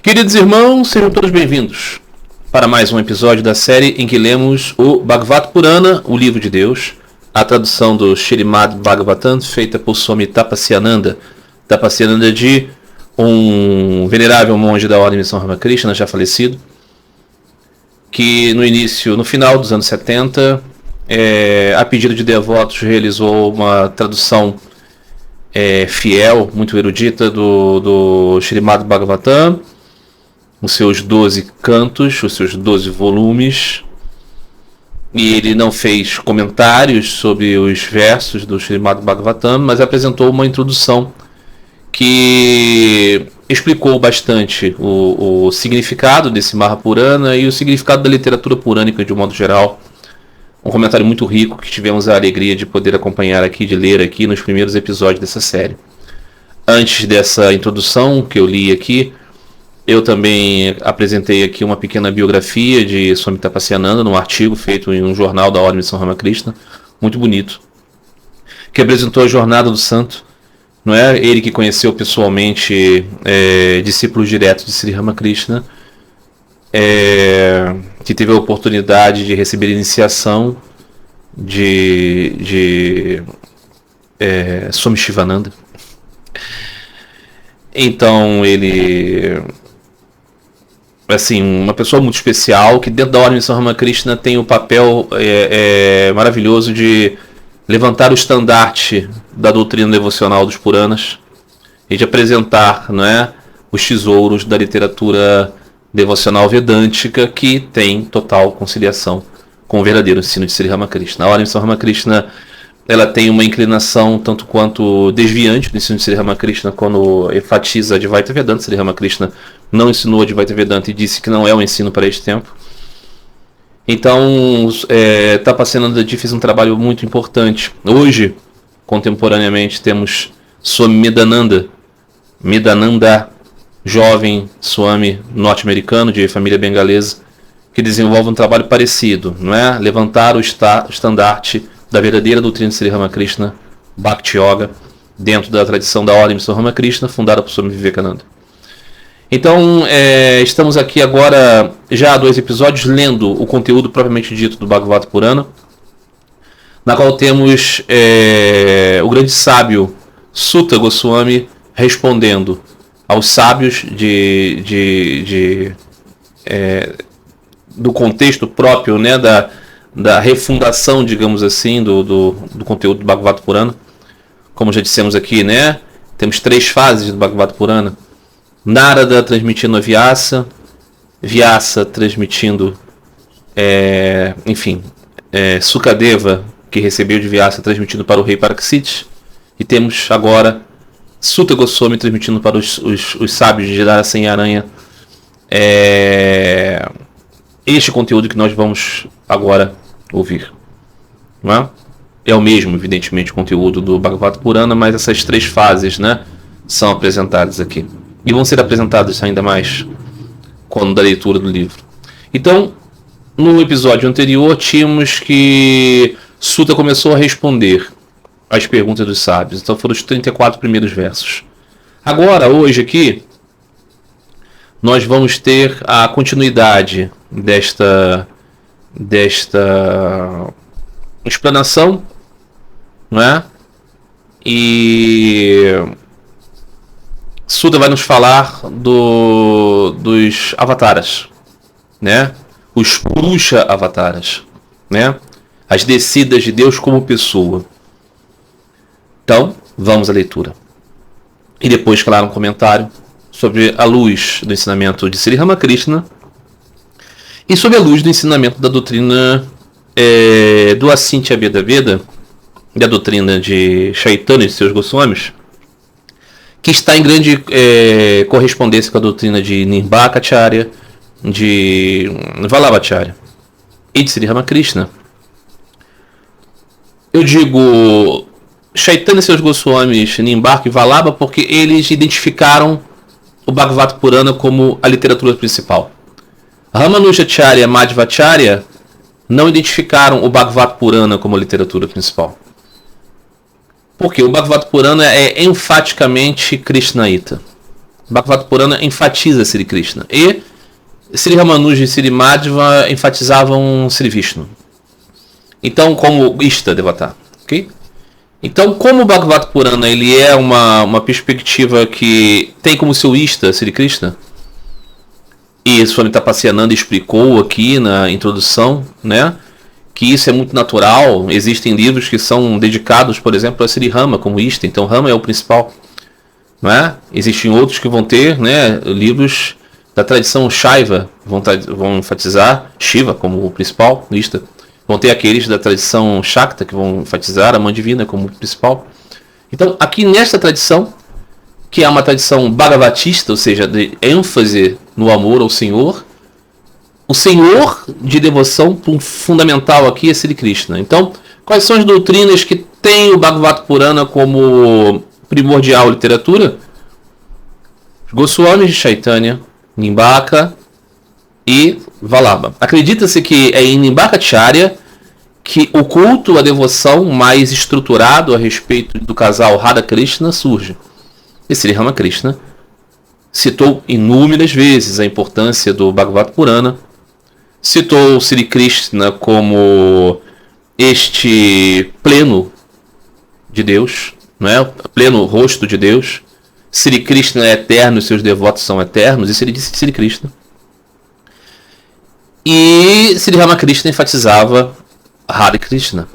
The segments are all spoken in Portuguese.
Queridos irmãos, sejam todos bem-vindos para mais um episódio da série em que lemos o Bhagavad Purana, o livro de Deus, a tradução do Srimad Bhagavatam, feita por Swami Tapasyananda de um venerável monge da Ordem Missão Ramakrishna, já falecido, que no final dos anos 70, a pedido de devotos, realizou uma tradução fiel, muito erudita do Srimad Bhagavatam, os seus 12 cantos, os seus 12 volumes, e ele não fez comentários sobre os versos do Srimad Bhagavatam, mas apresentou uma introdução que explicou bastante o significado desse Mahapurana e o significado da literatura purânica de um modo geral. Um comentário muito rico que tivemos a alegria de poder acompanhar aqui, de ler aqui nos primeiros episódios dessa série. Antes dessa introdução que eu li aqui, eu também apresentei aqui uma pequena biografia de Swami Tapasyananda, num artigo feito em um jornal da Ordem Missão Ramakrishna, muito bonito, que apresentou a jornada do santo, não é? Ele que conheceu pessoalmente discípulos diretos de Sri Ramakrishna, que teve a oportunidade de receber iniciação de Swami Shivananda. Então ele, assim, uma pessoa muito especial, que dentro da Ordem Missão Ramakrishna tem o papel maravilhoso de levantar o estandarte da doutrina devocional dos Puranas e de apresentar, não é, os tesouros da literatura devocional vedântica, que tem total conciliação com o verdadeiro ensino de Sri Ramakrishna. A Ordem Missão Ramakrishna, ela tem uma inclinação tanto quanto desviante do ensino de Sri Ramakrishna quando enfatiza a Advaita Vedanta. Sri Ramakrishna não ensinou a Advaita Vedanta e disse que não é um ensino para este tempo. Então, Tapasyananda fez um trabalho muito importante. Hoje, contemporaneamente, temos Swami Medhananda, jovem Swami norte-americano de família bengalesa, que desenvolve um trabalho parecido, não é? Levantar o estandarte da verdadeira doutrina de Sri Ramakrishna, Bhakti Yoga, dentro da tradição da Ordem Missão Ramakrishna, fundada por Swami Vivekananda. Então, estamos aqui agora, já há 2 episódios, lendo o conteúdo propriamente dito do Bhagavad Purana, na qual temos o grande sábio Suta Goswami respondendo aos sábios do contexto próprio, né, da refundação, digamos assim, do conteúdo do Bhagavad Purana. Como já dissemos aqui, né, temos 3 fases do Bhagavad Purana. Narada transmitindo a Vyasa, Vyasa transmitindo, Sukadeva, que recebeu de Vyasa, transmitindo para o rei Pariksit, e temos agora Suta Goswami transmitindo para os sábios de Darasen Aranha este conteúdo que nós vamos agora ouvir. Não é o mesmo, evidentemente, conteúdo do Bhagavad Purana, mas essas 3 fases, né, são apresentadas aqui. E vão ser apresentadas ainda mais quando da leitura do livro. Então, no episódio anterior, tínhamos que Suta começou a responder as perguntas dos sábios. Então foram os 34 primeiros versos. Agora, hoje aqui, nós vamos ter a continuidade desta explanação, não é? E Suta vai nos falar dos avataras, né? Os Purusha avataras, né? As descidas de Deus como pessoa. Então, vamos à leitura. E depois, claro, um comentário sobre a luz do ensinamento de Sri Ramakrishna e sobre a luz do ensinamento da doutrina do Acintya Veda Veda, da doutrina de Chaitanya e de seus Goswamis, que está em grande correspondência com a doutrina de Nimbakacharya, de Vallabhacharya e de Sri Ramakrishna. Eu digo Chaitanya e seus Goswamis, Nimbarka e Vallabha porque eles identificaram o Bhagavad Purana como a literatura principal. Ramanujacharya e Madhvacharya não identificaram o Bhagavad Purana como a literatura principal. Porque o Bhagavad Purana é enfaticamente Krishnaíta. Bhagavata Purana enfatiza Sri Krishna. E Sri Ramanuja e Sri Madhva enfatizavam Sri Vishnu. Então, como Ishta Devata, ok? Então, como o Bhagavata Purana ele é uma perspectiva que tem como seu Ishta Sri Krishna, e Swami Tapasyananda explicou aqui na introdução, né, que isso é muito natural. Existem livros que são dedicados, por exemplo, a Sri Rama como Ishta, então Rama é o principal. Não é? Existem outros que vão ter, né, livros da tradição Shaiva, vão enfatizar Shiva como o principal Ishta. Vão ter aqueles da tradição Shakta que vão enfatizar a Mãe Divina como principal. Então, aqui nesta tradição, que é uma tradição bhagavatista, ou seja, de ênfase no amor ao Senhor, o Senhor de devoção fundamental aqui é Sri Krishna. Então, quais são as doutrinas que tem o Bhagavata Purana como primordial literatura? Os Goswamis de Chaitanya, Nimbaka e Vallabha. Acredita-se que é em Nimbakacharya que o culto, a devoção mais estruturado a respeito do casal Radha Krishna surge. E Sri Ramakrishna citou inúmeras vezes a importância do Bhagavata Purana, citou Sri Krishna como este pleno de Deus, não é? Pleno rosto de Deus. Sri Krishna é eterno e seus devotos são eternos, isso ele disse de Sri Krishna. E Sri Ramakrishna enfatizava Hare Krishna,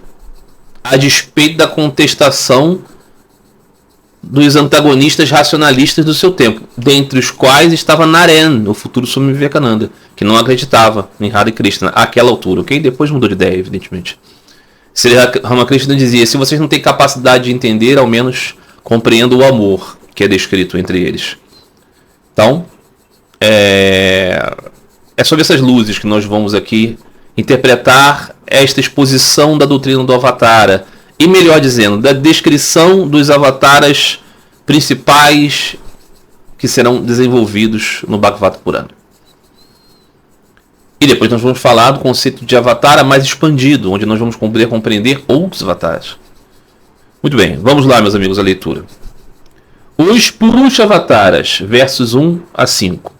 a despeito da contestação dos antagonistas racionalistas do seu tempo, dentre os quais estava Naren, o futuro Swami Vivekananda, que não acreditava em Hare Krishna àquela altura, ok? Depois mudou de ideia, evidentemente. Sri Ramakrishna dizia: se vocês não têm capacidade de entender, ao menos compreendam o amor que é descrito entre eles. Então, é sobre essas luzes que nós vamos aqui interpretar esta exposição da doutrina do Avatara, e melhor dizendo, da descrição dos avataras principais que serão desenvolvidos no Bhagavata Purana. E depois nós vamos falar do conceito de avatara mais expandido, onde nós vamos poder compreender outros avatares. Muito bem, vamos lá, meus amigos, a leitura. Os Purusha Avataras, versos 1 a 5.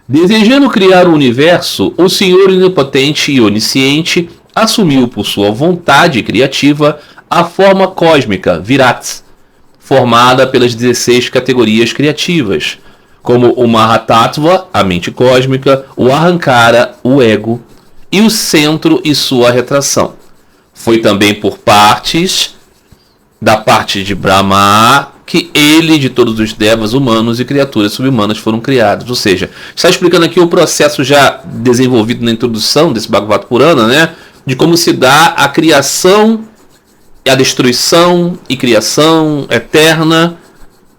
Desejando criar o universo, o Senhor Onipotente e Onisciente assumiu por sua vontade criativa a forma cósmica, Virat, formada pelas 16 categorias criativas, como o Mahatattva, a mente cósmica, o Ahankara, o ego, e o centro e sua retração. Foi também por partes, da parte de Brahma, que ele, de todos os devas humanos e criaturas subhumanas foram criados. Ou seja, está explicando aqui o processo já desenvolvido na introdução desse Bhagavata Purana, né? De como se dá a criação, a destruição e criação eterna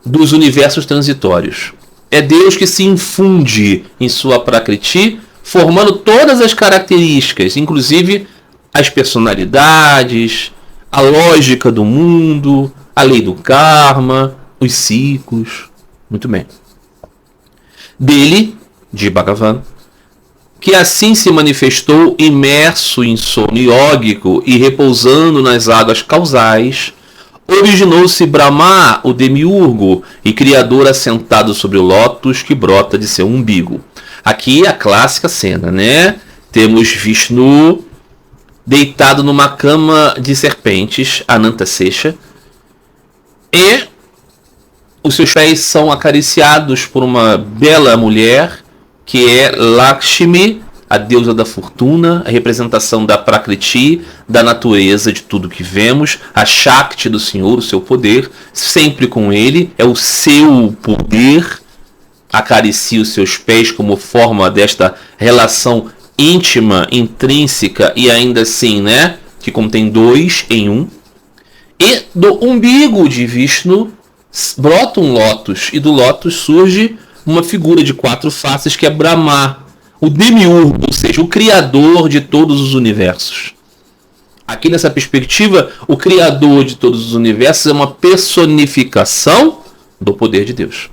dos universos transitórios. É Deus que se infunde em sua Prakriti, formando todas as características, inclusive as personalidades, a lógica do mundo, a lei do karma, os ciclos. Muito bem. Dele, de Bhagavan, que assim se manifestou imerso em sono iógico e repousando nas águas causais, originou-se Brahma, o demiurgo, e criador assentado sobre o lótus que brota de seu umbigo. Aqui a clássica cena, né? Temos Vishnu deitado numa cama de serpentes, Anantasesha, e os seus pés são acariciados por uma bela mulher, que é Lakshmi, a deusa da fortuna, a representação da Prakriti, da natureza, de tudo que vemos, a Shakti do Senhor, o seu poder, sempre com ele, é o seu poder, acaricia os seus pés como forma desta relação íntima, intrínseca e ainda assim, né, que contém dois em um. E do umbigo de Vishnu brota um lótus, e do lótus surge uma figura de 4 faces que é Brahma, o demiurgo, ou seja, o criador de todos os universos. Aqui nessa perspectiva, o criador de todos os universos é uma personificação do poder de Deus.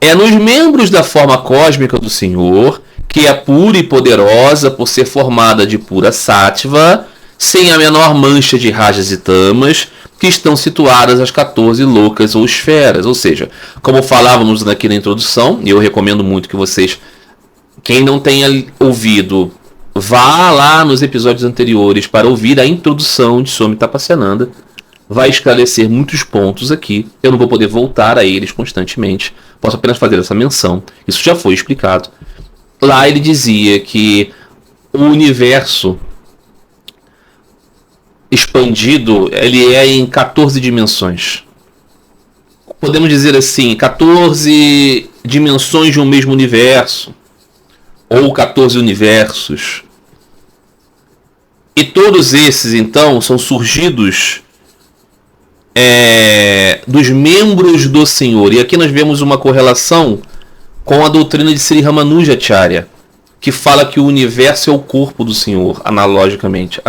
É nos membros da forma cósmica do Senhor, que é pura e poderosa por ser formada de pura sattva, sem a menor mancha de rajas e tamas, que estão situadas as 14 loucas ou esferas. Ou seja, como falávamos aqui na introdução, e eu recomendo muito que vocês, quem não tenha ouvido, vá lá nos episódios anteriores para ouvir a introdução de Swami Tapasyananda. Vai esclarecer muitos pontos aqui. Eu não vou poder voltar a eles constantemente. Posso apenas fazer essa menção. Isso já foi explicado. Lá ele dizia que o universo expandido, ele é em 14 dimensões. Podemos dizer assim, 14 dimensões de um mesmo universo. Ou 14 universos. E todos esses, então, são surgidos dos membros do Senhor. E aqui nós vemos uma correlação com a doutrina de Sri Ramanujacharya, que fala que o universo é o corpo do Senhor, analogicamente.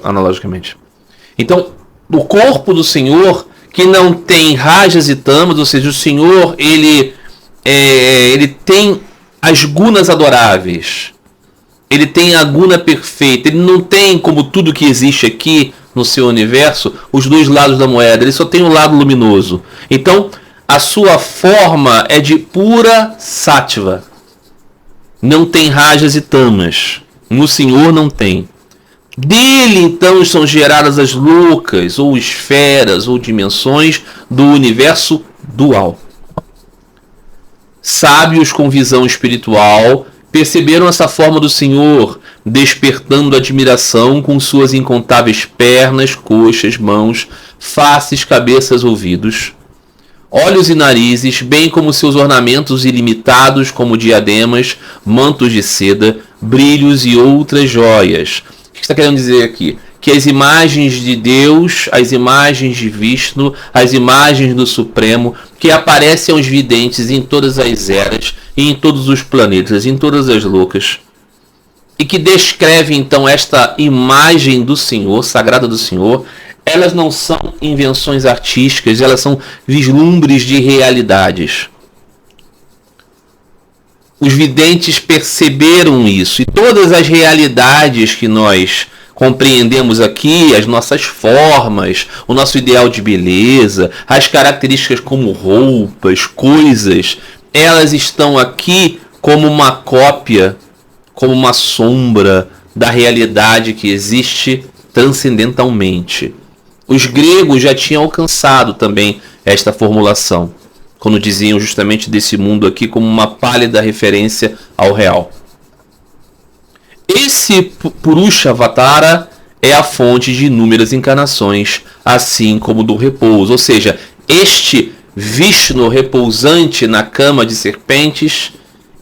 Analogicamente. Então, o corpo do Senhor, que não tem rajas e tamas, ou seja, o Senhor, ele tem as gunas adoráveis. Ele tem a guna perfeita. Ele não tem, como tudo que existe aqui no seu universo, os dois lados da moeda. Ele só tem o lado luminoso. Então, a sua forma é de pura sattva. Não tem rajas e tamas. No Senhor não tem. Dele, então, são geradas as loucas, ou esferas, ou dimensões do universo dual. Sábios com visão espiritual perceberam essa forma do Senhor, despertando admiração com suas incontáveis pernas, coxas, mãos, faces, cabeças, ouvidos, olhos e narizes, bem como seus ornamentos ilimitados como diademas, mantos de seda, brilhos e outras joias. O que está querendo dizer aqui? Que as imagens de Deus, as imagens de Vishnu, as imagens do Supremo, que aparecem aos videntes em todas as eras, e em todos os planetas, em todas as loucas, e que descreve então esta imagem do Senhor, sagrada do Senhor, elas não são invenções artísticas, elas são vislumbres de realidades. Os videntes perceberam isso, e todas as realidades que nós compreendemos aqui, as nossas formas, o nosso ideal de beleza, as características como roupas, coisas, elas estão aqui como uma cópia, como uma sombra da realidade que existe transcendentalmente. Os gregos já tinham alcançado também esta formulação, quando diziam justamente desse mundo aqui como uma pálida referência ao real. Esse Purusha Avatara é a fonte de inúmeras encarnações, assim como do repouso. Ou seja, este Vishnu repousante na cama de serpentes,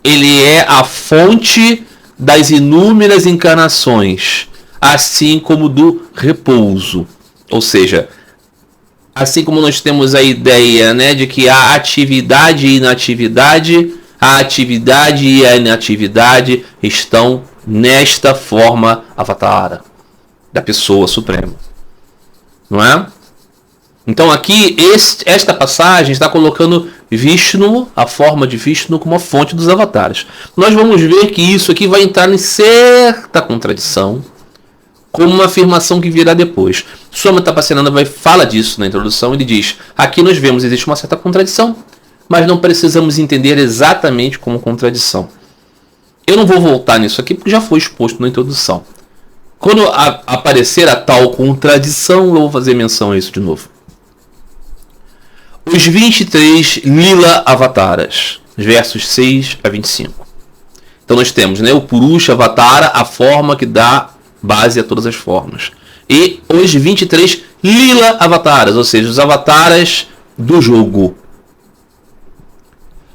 ele é a fonte das inúmeras encarnações, assim como do repouso. Ou seja, assim como nós temos a ideia, né, de que há atividade e inatividade, a atividade e a inatividade estão nesta forma avatara da pessoa suprema, não é? Então aqui esta passagem está colocando Vishnu, a forma de Vishnu, como a fonte dos avatares. Nós vamos ver que isso aqui vai entrar em certa contradição, como uma afirmação que virá depois. Swami Tapasyananda fala disso na introdução. Ele diz: aqui nós vemos existe uma certa contradição, mas não precisamos entender exatamente como contradição. Eu não vou voltar nisso aqui porque já foi exposto na introdução. Quando aparecer a tal contradição, eu vou fazer menção a isso de novo. Os 23 Lila Avataras, versos 6 a 25. Então nós temos, né, o Purusha Avatara, a forma que dá base a todas as formas. E os 23 Lila Avataras, ou seja, os avataras do jogo.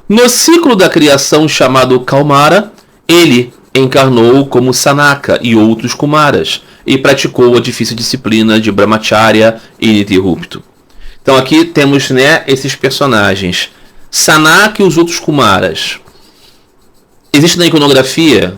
No ciclo da criação chamado Kaumara, ele encarnou como Sanaka e outros Kumaras e praticou a difícil disciplina de Brahmacharya ininterrupto. Então aqui temos, né, esses personagens, Sanaka e os outros Kumaras. Existe na iconografia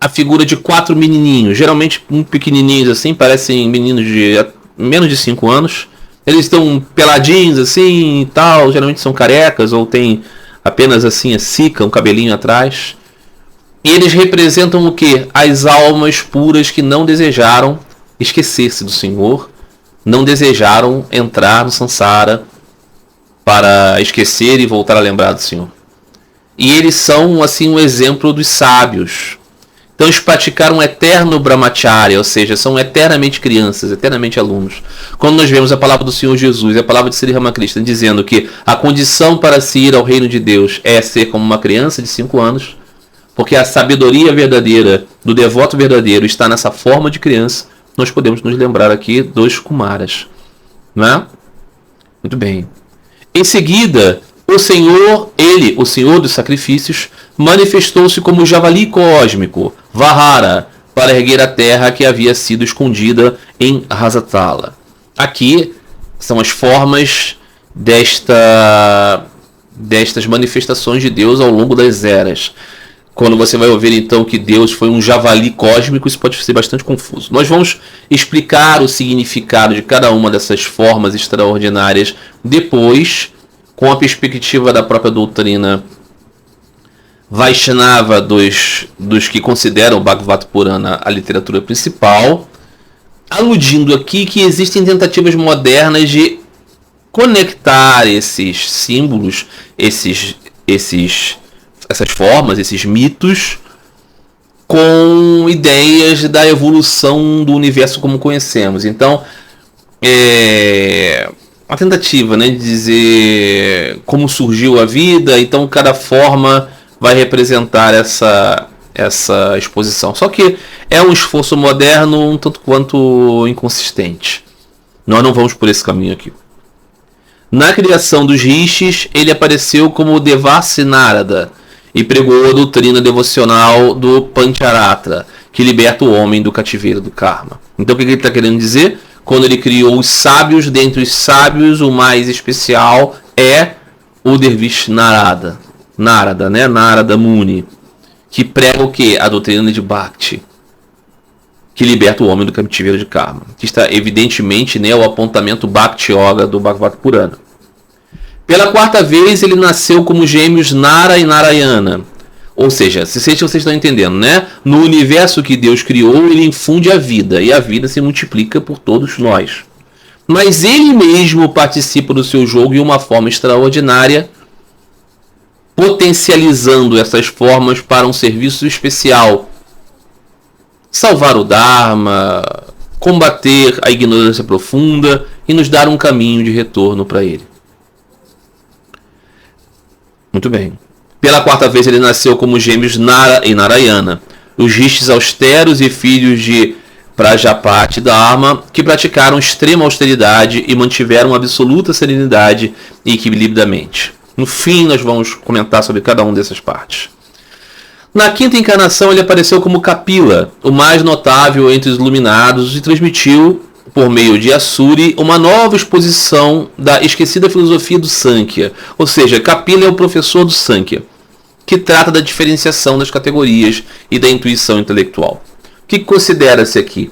a figura de 4 menininhos, geralmente pequenininhos assim, parecem meninos de menos de 5 anos. Eles estão peladinhos assim e tal, geralmente são carecas ou tem apenas assim a cica, um cabelinho atrás. E eles representam o quê? As almas puras que não desejaram esquecer-se do Senhor, não desejaram entrar no Sansara para esquecer e voltar a lembrar do Senhor. E eles são, assim, um exemplo dos sábios. Então eles praticaram um eterno brahmacharya, ou seja, são eternamente crianças, eternamente alunos. Quando nós vemos a palavra do Senhor Jesus e a palavra de Sri Ramakrishna dizendo que a condição para se ir ao reino de Deus é ser como uma criança de 5 anos, porque a sabedoria verdadeira do devoto verdadeiro está nessa forma de criança, nós podemos nos lembrar aqui dos Kumaras. Não é? Muito bem. Em seguida, o Senhor, o Senhor dos sacrifícios, manifestou-se como javali cósmico, Vahara, para erguer a terra que havia sido escondida em Rasatala. Aqui são as formas destas manifestações de Deus ao longo das eras. Quando você vai ouvir então que Deus foi um javali cósmico, isso pode ser bastante confuso. Nós vamos explicar o significado de cada uma dessas formas extraordinárias depois, com a perspectiva da própria doutrina Vaishnava dos que consideram o Bhagavata Purana a literatura principal, aludindo aqui que existem tentativas modernas de conectar esses símbolos, essas formas, esses mitos, com ideias da evolução do universo como conhecemos. Então, uma tentativa, né, de dizer como surgiu a vida, então cada forma vai representar essa exposição. Só que é um esforço moderno um tanto quanto inconsistente. Nós não vamos por esse caminho aqui. Na criação dos rishis, ele apareceu como Devarsi Narada e pregou a doutrina devocional do Pancharatra, que liberta o homem do cativeiro do karma. Então o que ele está querendo dizer? Quando ele criou os sábios, dentre os sábios, o mais especial é o Dervish Narada, né? Narada Muni, que prega o quê? A doutrina de Bhakti, que liberta o homem do cativeiro de karma. Que está evidentemente, né, o apontamento Bhakti Yoga do Bhagavata Purana. Pela 4ª vez ele nasceu como gêmeos Nara e Narayana. Ou seja, se vocês estão entendendo, né? No universo que Deus criou, ele infunde a vida, e a vida se multiplica por todos nós. Mas ele mesmo participa do seu jogo de uma forma extraordinária, potencializando essas formas para um serviço especial. Salvar o Dharma, combater a ignorância profunda e nos dar um caminho de retorno para ele. Muito bem. Pela 4ª vez ele nasceu como gêmeos Nara e Narayana, os rishis austeros e filhos de Prajapati Dharma, que praticaram extrema austeridade e mantiveram absoluta serenidade e equilíbrio da mente. No fim, nós vamos comentar sobre cada uma dessas partes. Na 5ª encarnação, ele apareceu como Kapila, o mais notável entre os iluminados, e transmitiu, por meio de Asuri, uma nova exposição da esquecida filosofia do Sankhya. Ou seja, Kapila é o professor do Sankhya, que trata da diferenciação das categorias e da intuição intelectual. O que considera-se aqui?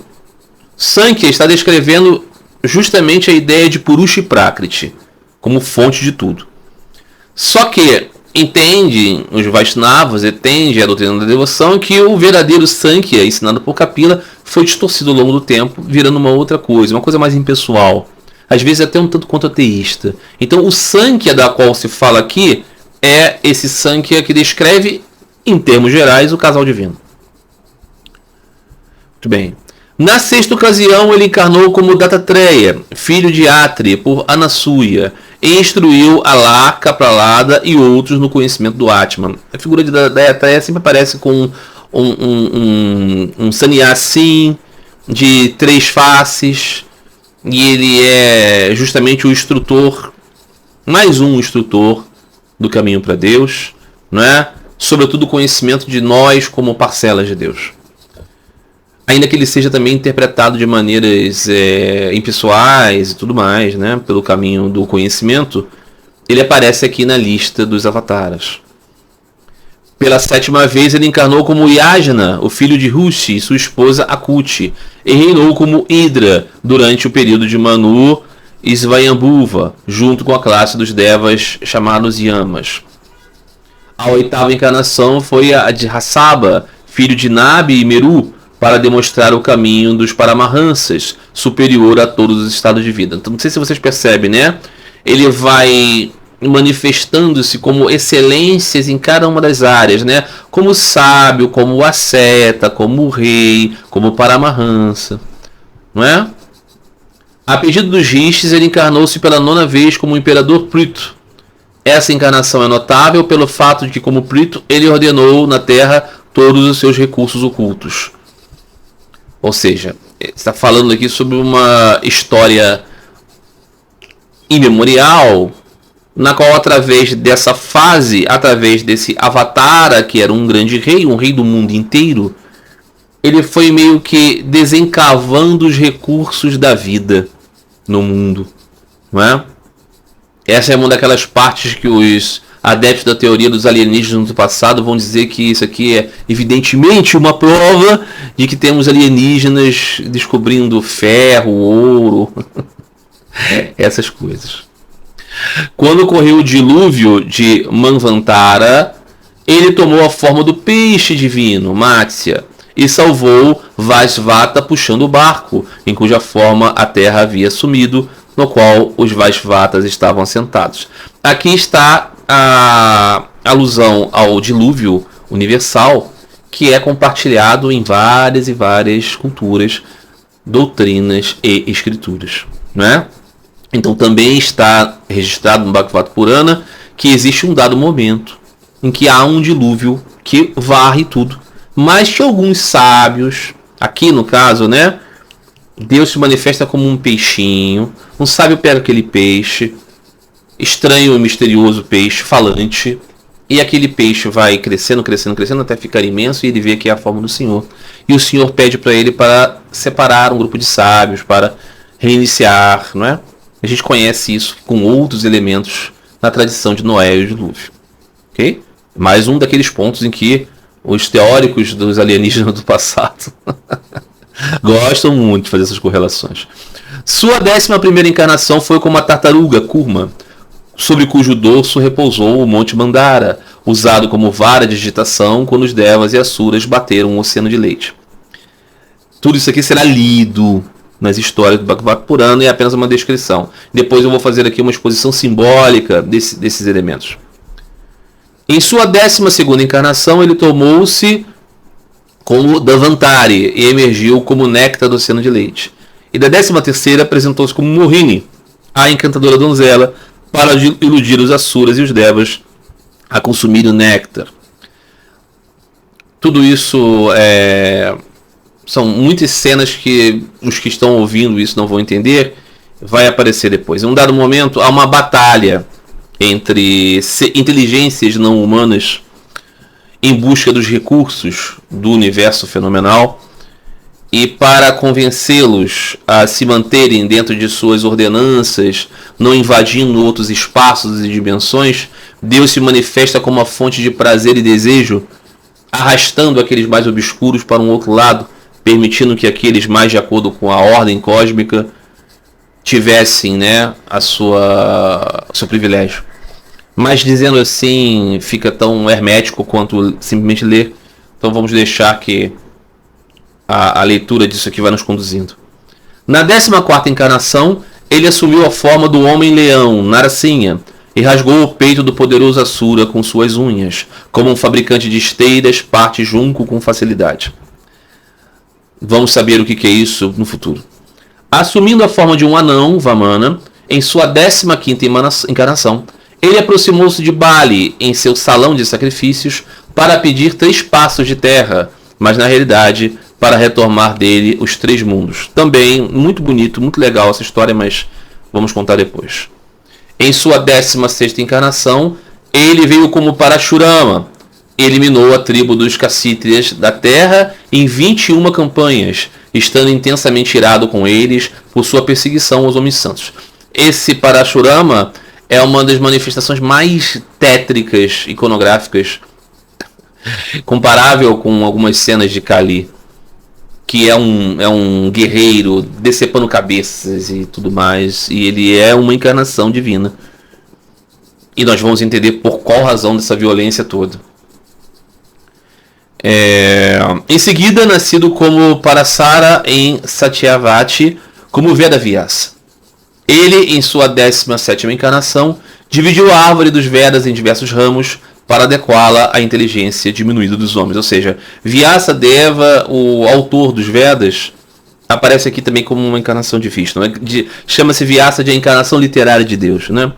Sankhya está descrevendo justamente a ideia de Purusha e Prakriti como fonte de tudo. Só que entendem os Vaishnavas, entendem a doutrina da devoção, que o verdadeiro Sankhya, ensinado por Kapila, foi distorcido ao longo do tempo, virando uma outra coisa, uma coisa mais impessoal. Às vezes até um tanto quanto ateísta. Então o Sankhya da qual se fala aqui é esse Sankhya que descreve, em termos gerais, o casal divino. Muito bem. Na 6ª ocasião, ele encarnou como Dattatreya, filho de Atri, por Anasuya, e instruiu Alaka, Pralada e outros no conhecimento do Atman. A figura de Dattatreya sempre aparece com um sannyasi de 3 faces, e ele é justamente o instrutor, mais um instrutor do caminho para Deus, não é? Sobretudo o conhecimento de nós como parcelas de Deus. Ainda que ele seja também interpretado de maneiras impessoais e tudo mais, né? Pelo caminho do conhecimento, ele aparece aqui na lista dos avataras. Pela 7ª vez ele encarnou como Yajna, o filho de Rushi e sua esposa Akuti, e reinou como Indra durante o período de Manu e Svayambhuva, junto com a classe dos devas chamados Yamas. A oitava encarnação foi a de Hassaba, filho de Nabi e Meru, para demonstrar o caminho dos Paramahansas, superior a todos os estados de vida. Então, não sei se vocês percebem, né? Ele vai manifestando-se como excelências em cada uma das áreas, né? Como sábio, como asceta, como rei, como Paramahansa, não é? A pedido dos rishis, ele encarnou-se pela 9ª vez como imperador Prito. Essa encarnação é notável pelo fato de que, como Prito, ele ordenou na Terra todos os seus recursos ocultos. Ou seja, está falando aqui sobre uma história imemorial, na qual, através dessa fase, através desse Avatara, que era um grande rei, um rei do mundo inteiro, ele foi meio que desencavando os recursos da vida no mundo, não é? Essa é uma daquelas partes que os adeptos da teoria dos alienígenas do passado vão dizer que isso aqui é evidentemente uma prova de que temos alienígenas descobrindo ferro, ouro, essas coisas. Quando ocorreu o dilúvio de Manvantara, ele tomou a forma do peixe divino, Matsya, e salvou Vaisvata puxando o barco, em cuja forma a terra havia sumido, no qual os Vaisvatas estavam assentados. Aqui está a alusão ao dilúvio universal, que é compartilhado em várias e várias culturas, doutrinas e escrituras, não é? Então também está registrado no Bhagavata Purana que existe um dado momento em que há um dilúvio que varre tudo, mas que alguns sábios, aqui no caso, né, Deus se manifesta como um peixinho, um sábio pega aquele peixe, estranho e misterioso peixe falante, e aquele peixe vai crescendo, crescendo, crescendo até ficar imenso, e ele vê que é a forma do Senhor. E o Senhor pede para ele para separar um grupo de sábios, para reiniciar, não é? A gente conhece isso com outros elementos na tradição de Noé e o dilúvio. Ok? Mais um daqueles pontos em que os teóricos dos alienígenas do passado gostam muito de fazer essas correlações. Sua 11ª encarnação foi como a tartaruga Kurma, sobre cujo dorso repousou o Monte Mandara, usado como vara de agitação quando os Devas e Asuras bateram um oceano de leite. Tudo isso aqui será lido nas histórias do Bhagavata Purana e é apenas uma descrição. Depois eu vou fazer aqui uma exposição simbólica desses elementos. Em sua 12ª encarnação, ele tomou-se como Davantari e emergiu como néctar do oceano de leite. E da 13ª apresentou-se como Mohini, a encantadora donzela, para iludir os Asuras e os Devas a consumir o néctar. Tudo isso são muitas cenas que os que estão ouvindo isso não vão entender, vai aparecer depois. Em um dado momento, há uma batalha entre inteligências não humanas em busca dos recursos do universo fenomenal, e para convencê-los a se manterem dentro de suas ordenanças, não invadindo outros espaços e dimensões, Deus se manifesta como uma fonte de prazer e desejo, arrastando aqueles mais obscuros para um outro lado, permitindo que aqueles mais de acordo com a ordem cósmica tivessem, né, o seu privilégio. Mas dizendo assim, fica tão hermético quanto simplesmente ler. Então vamos deixar que a leitura disso aqui vai nos conduzindo. Na 14ª encarnação, ele assumiu a forma do Homem-Leão, Narasimha, e rasgou o peito do poderoso Asura com suas unhas. Como um fabricante de esteiras, parte junco com facilidade. Vamos saber o que é isso no futuro. Assumindo a forma de um anão, Vamana, em sua 15ª encarnação, ele aproximou-se de Bali em seu salão de sacrifícios para pedir 3 passos de terra, mas na realidade para retomar dele os 3 mundos. Também muito bonito, muito legal essa história, mas vamos contar depois. Em sua 16ª encarnação, ele veio como Parashurama, eliminou a tribo dos Cassitrias da terra em 21 campanhas, estando intensamente irado com eles por sua perseguição aos homens santos. Esse Parashurama é uma das manifestações mais tétricas, iconográficas, comparável com algumas cenas de Kali, que é um guerreiro decepando cabeças e tudo mais, e ele é uma encarnação divina. E nós vamos entender por qual razão dessa violência toda. Em seguida, nascido como Parasara em Satyavati, como Vedavyasa. Ele, em sua 17ª encarnação, dividiu a árvore dos Vedas em diversos ramos para adequá-la à inteligência diminuída dos homens. Ou seja, Vyasadeva, o autor dos Vedas, aparece aqui também como uma encarnação de Vishnu. Chama-se Vyasa de a encarnação literária de Deus, né?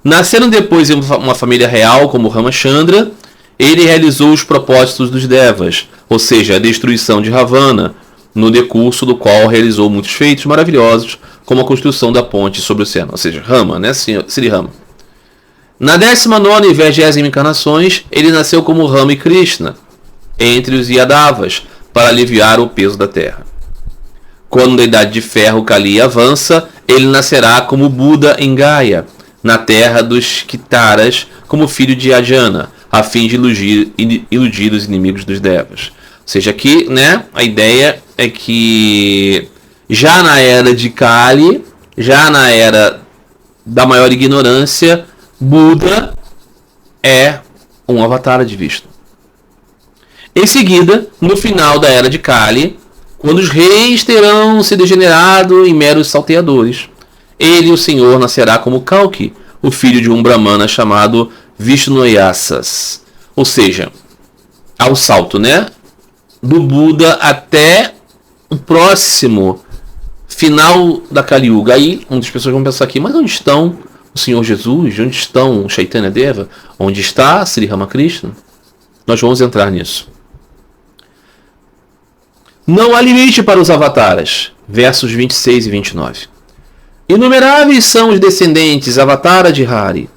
Nascendo depois em uma família real como Ramachandra, ele realizou os propósitos dos Devas, ou seja, a destruição de Ravana, no decurso do qual realizou muitos feitos maravilhosos, como a construção da ponte sobre o oceano, ou seja, Rama, né? Sri Rama. Na 19ª e 20ª encarnações, ele nasceu como Rama e Krishna, entre os Yadavas, para aliviar o peso da terra. Quando a Idade de Ferro Kali avança, ele nascerá como Buda em Gaia, na terra dos Kitaras, como filho de Ajana, a fim de iludir os inimigos dos Devas. Ou seja, aqui, né, a ideia é que já na era de Kali, já na era da maior ignorância, Buda é um avatar de Vishnu. Em seguida, no final da era de Kali, quando os reis terão se degenerado em meros salteadores, ele, o Senhor, nascerá como Kalki, o filho de um Brahmana chamado Vishnuyasas. Ou seja, ao salto, né, do Buda até o próximo final da Kali Yuga. Aí, muitas pessoas vão pensar aqui, mas onde estão o Senhor Jesus? Onde estão Chaitanya Deva? Onde está Sri Ramakrishna? Nós vamos entrar nisso. Não há limite para os avataras. Versos 26 e 29. Inumeráveis são os descendentes avatara de Hari,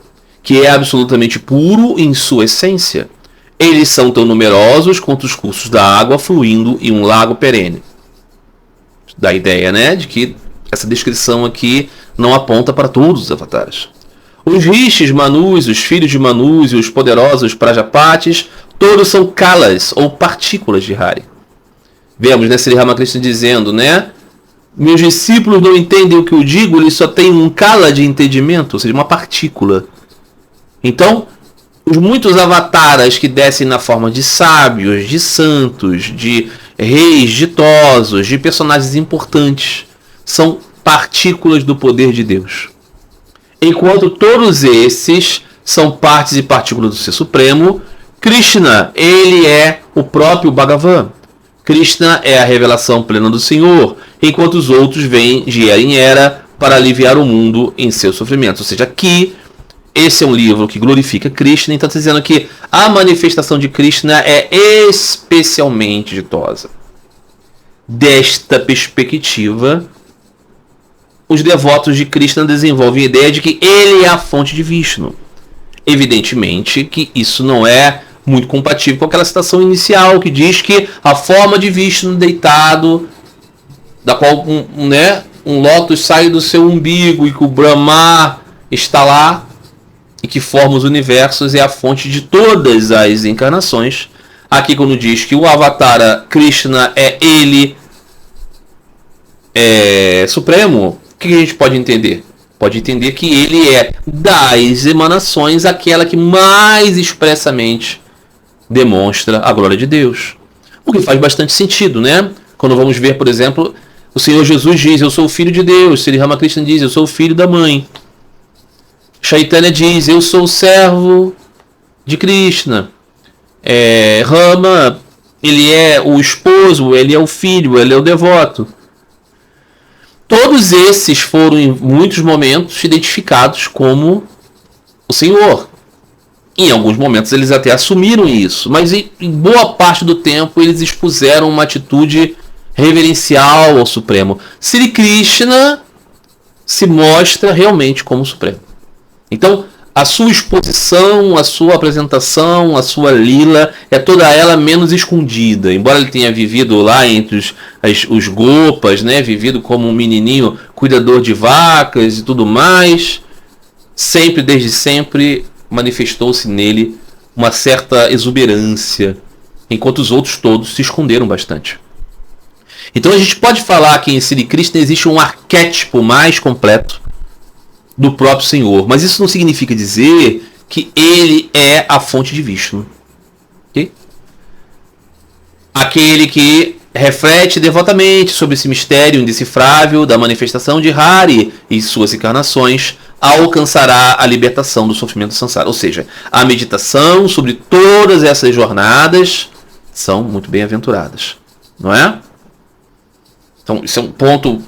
que é absolutamente puro em sua essência. Eles são tão numerosos quanto os cursos da água fluindo em um lago perene. Dá a ideia, né, de que essa descrição aqui não aponta para todos os avatares. Os rishis, manus, os filhos de manus e os poderosos prajapatis, todos são kalas, ou partículas de Hari. Vemos, né, Sri Ramakrishna dizendo, né, meus discípulos não entendem o que eu digo, eles só têm um kala de entendimento, ou seja, uma partícula. Então, os muitos avataras que descem na forma de sábios, de santos, de reis ditosos, de personagens importantes, são partículas do poder de Deus. Enquanto todos esses são partes e partículas do Ser Supremo, Krishna, ele é o próprio Bhagavan. Krishna é a revelação plena do Senhor, enquanto os outros vêm de era em era para aliviar o mundo em seu sofrimento. Ou seja, aqui, esse é um livro que glorifica Krishna, então está dizendo que a manifestação de Krishna é especialmente ditosa. Desta perspectiva, os devotos de Krishna desenvolvem a ideia de que ele é a fonte de Vishnu. Evidentemente que isso não é muito compatível com aquela citação inicial que diz que a forma de Vishnu deitado, da qual um lótus sai do seu umbigo e que o Brahma está lá e que forma os universos, é a fonte de todas as encarnações. Aqui quando diz que o Avatara Krishna é ele supremo, o que a gente pode entender? Pode entender que ele é das emanações aquela que mais expressamente demonstra a glória de Deus. O que faz bastante sentido, né? Quando vamos ver, por exemplo, o Senhor Jesus diz, eu sou o filho de Deus. Sri Ramakrishna diz, eu sou o filho da mãe. Chaitanya diz, eu sou o servo de Krishna. Rama, ele é o esposo, ele é o filho, ele é o devoto. Todos esses foram, em muitos momentos, identificados como o Senhor. Em alguns momentos eles até assumiram isso, mas em boa parte do tempo eles expuseram uma atitude reverencial ao Supremo. Sri Krishna se mostra realmente como Supremo. Então, a sua exposição, a sua apresentação, a sua lila é toda ela menos escondida. Embora ele tenha vivido lá entre os gopas, né, vivido como um menininho cuidador de vacas e tudo mais, sempre, desde sempre, manifestou-se nele uma certa exuberância, enquanto os outros todos se esconderam bastante. Então a gente pode falar que em Sri Krishna existe um arquétipo mais completo, do próprio Senhor. Mas isso não significa dizer que ele é a fonte de Vishnu. Okay? Aquele que reflete devotamente sobre esse mistério indecifrável da manifestação de Hari e suas encarnações alcançará a libertação do sofrimento sansara. Ou seja, a meditação sobre todas essas jornadas são muito bem-aventuradas. Não é? Então, isso é um ponto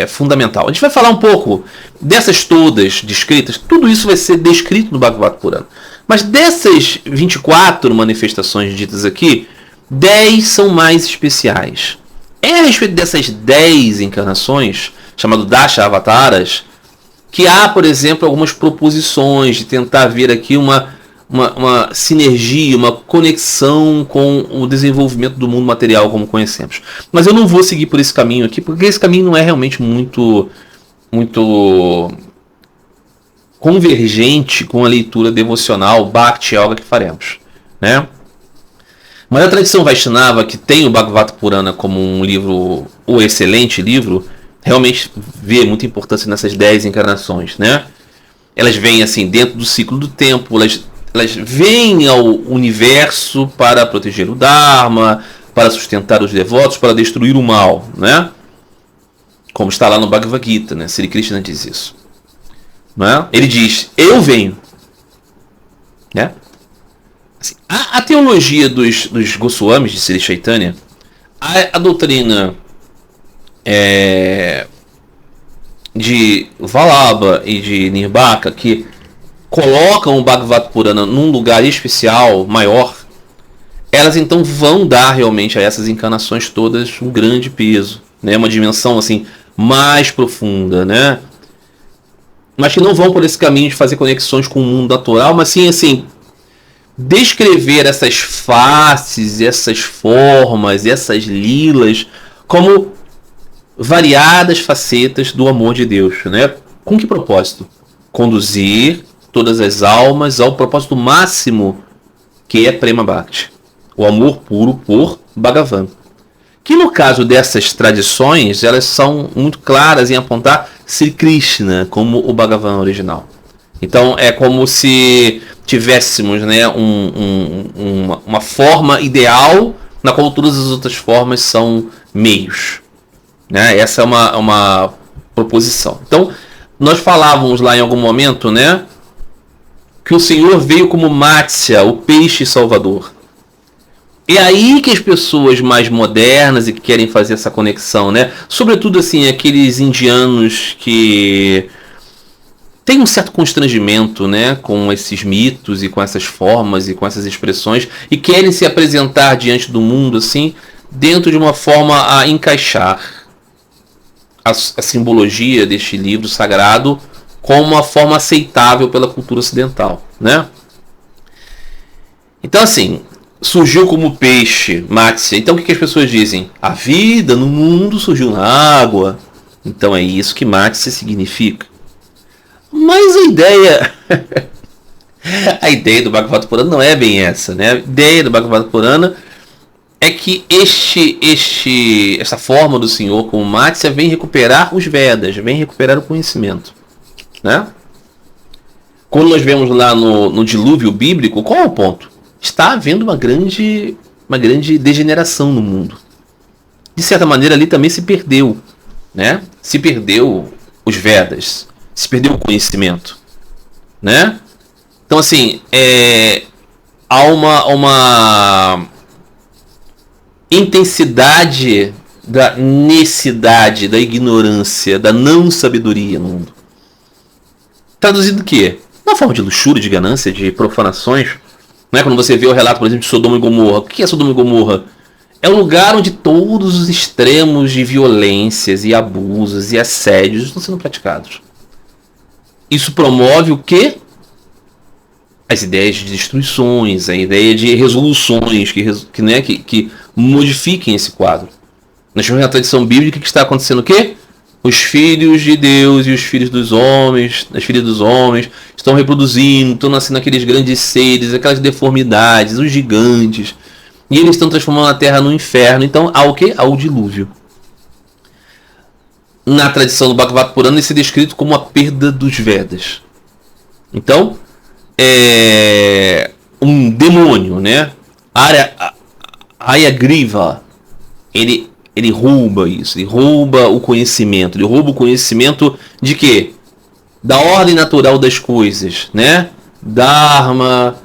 fundamental. A gente vai falar um pouco dessas todas descritas. Tudo isso vai ser descrito no Bhagavata Purana. Mas dessas 24 manifestações ditas aqui, 10 são mais especiais. É a respeito dessas 10 encarnações, chamado Dasha Avataras, que há, por exemplo, algumas proposições de tentar ver aqui uma sinergia, uma conexão com o desenvolvimento do mundo material como conhecemos. Mas eu não vou seguir por esse caminho aqui, porque esse caminho não é realmente muito convergente com a leitura devocional Bhakti Yoga que faremos, né? Mas a tradição Vaishnava, que tem o Bhagavata Purana como um livro, um excelente livro, realmente vê muita importância nessas 10 encarnações, né? Elas vêm assim dentro do ciclo do tempo, elas vêm ao universo para proteger o Dharma, para sustentar os devotos, para destruir o mal, né? Como está lá no Bhagavad Gita, né? Sri Krishna diz isso, né? Ele diz: eu venho, né? Assim, a teologia dos Goswamis de Sri Chaitanya, a doutrina de Vallabha e de Nirbhaka, que colocam o Bhagavata Purana num lugar especial, maior, elas então vão dar realmente a essas encarnações todas um grande peso, né? Uma dimensão assim mais profunda, né? Mas que não vão por esse caminho de fazer conexões com o mundo natural, mas sim assim descrever essas faces, essas formas, essas lilas como variadas facetas do amor de Deus, né? Com que propósito? Conduzir todas as almas ao propósito máximo, que é Prema Bhakti, o amor puro por Bhagavan. Que no caso dessas tradições, elas são muito claras em apontar Sri Krishna como o Bhagavan original. Então é como se tivéssemos, né, uma forma ideal na qual todas as outras formas são meios, né? Essa é uma proposição. Então nós falávamos lá em algum momento, né, que o Senhor veio como Matsya, o peixe salvador. É aí que as pessoas mais modernas e que querem fazer essa conexão, né, sobretudo assim aqueles indianos que tem um certo constrangimento, né, com esses mitos e com essas formas e com essas expressões e querem se apresentar diante do mundo assim, dentro de uma forma a encaixar a simbologia deste livro sagrado como uma forma aceitável pela cultura ocidental, né? Então assim, surgiu como peixe, Matsya. Então o que as pessoas dizem? A vida no mundo surgiu na água. Então é isso que Matsya significa. Mas a ideia do Bhagavata Purana não é bem essa, né? A ideia do Bhagavata Purana é que essa forma do Senhor como Matsya vem recuperar os Vedas, vem recuperar o conhecimento, né? Quando nós vemos lá no dilúvio bíblico, qual é o ponto? Está havendo uma grande degeneração no mundo. De certa maneira ali também se perdeu, né? Se perdeu os Vedas, se perdeu o conhecimento, né? Então assim, há uma intensidade da necessidade, da ignorância, da não sabedoria no mundo. Traduzido o quê? Uma forma de luxúria, de ganância, de profanações. Não é? Quando você vê o relato, por exemplo, de Sodoma e Gomorra. O que é Sodoma e Gomorra? É um lugar onde todos os extremos de violências e abusos e assédios estão sendo praticados. Isso promove o quê? As ideias de destruições, a ideia de resoluções que modifiquem esse quadro. Nós temos na tradição bíblica que está acontecendo o quê? Os filhos de Deus e os filhos dos homens, as filhas dos homens, estão reproduzindo, estão nascendo aqueles grandes seres, aquelas deformidades, os gigantes. E eles estão transformando a terra no inferno. Então há o quê? Há o dilúvio. na tradição do Bhagavata Purana, isso é descrito como a perda dos Vedas. Então, um demônio, né? Hayagriva, ele rouba isso, ele rouba o conhecimento. Ele rouba o conhecimento de quê? Da ordem natural das coisas, né? Dharma,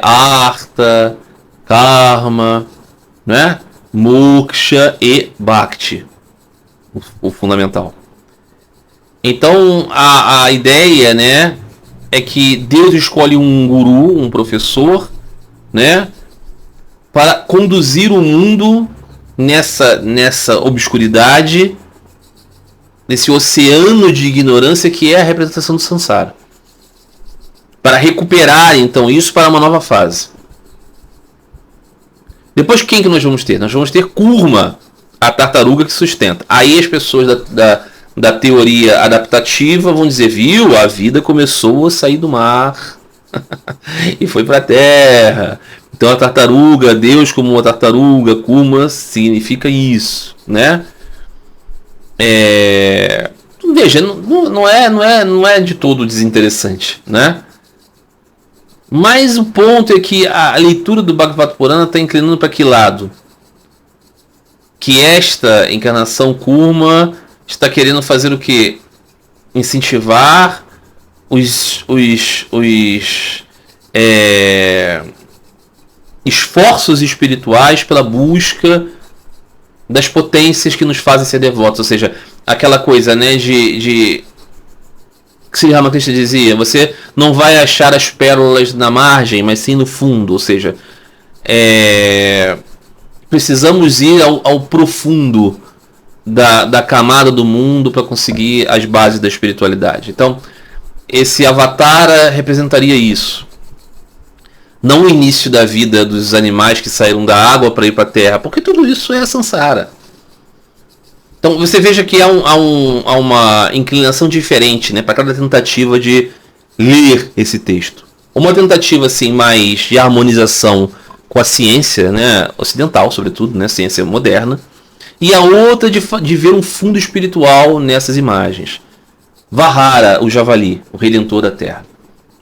Artha, Karma, né? Moksha e Bhakti, o fundamental. Então a ideia, né, é que Deus escolhe um guru, um professor, né, para conduzir o mundo nessa obscuridade, nesse oceano de ignorância que é a representação do Sansara, para recuperar então isso para uma nova fase. Depois quem que nós vamos ter? Nós vamos ter Kurma, a tartaruga que sustenta. Aí as pessoas da teoria adaptativa vão dizer, viu, a vida começou a sair do mar e foi para a terra. Então a tartaruga, Deus como uma tartaruga, Kurma, significa isso, né? Veja, não é de todo desinteressante, né? Mas o ponto é que a leitura do Bhagavata Purana está inclinando para que lado? Que esta encarnação Kurma está querendo fazer o quê? Incentivar os esforços espirituais pela busca das potências que nos fazem ser devotos. Ou seja, aquela coisa, né, que Sri Ramakrishna dizia, você não vai achar as pérolas na margem, mas sim no fundo. Ou seja, precisamos ir ao profundo da camada do mundo para conseguir as bases da espiritualidade. Então, esse Avatara representaria isso. Não o início da vida dos animais que saíram da água para ir para a terra, porque tudo isso é Sansara. Então você veja que há uma inclinação diferente, né, para cada tentativa de ler esse texto. Uma tentativa assim mais de harmonização com a ciência, né, ocidental, sobretudo, né, ciência moderna, e a outra de ver um fundo espiritual nessas imagens. Vahara, o javali, o redentor da terra,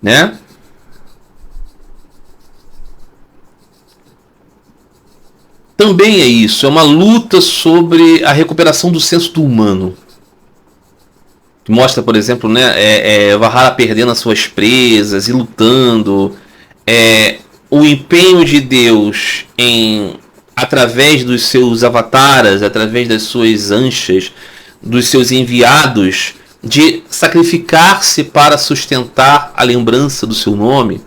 né? Também é isso, é uma luta sobre a recuperação do senso do humano. Mostra, por exemplo, né, Vahara perdendo as suas presas e lutando. O empenho de Deus através dos seus avataras, através das suas anchas, dos seus enviados, de sacrificar-se para sustentar a lembrança do seu nome,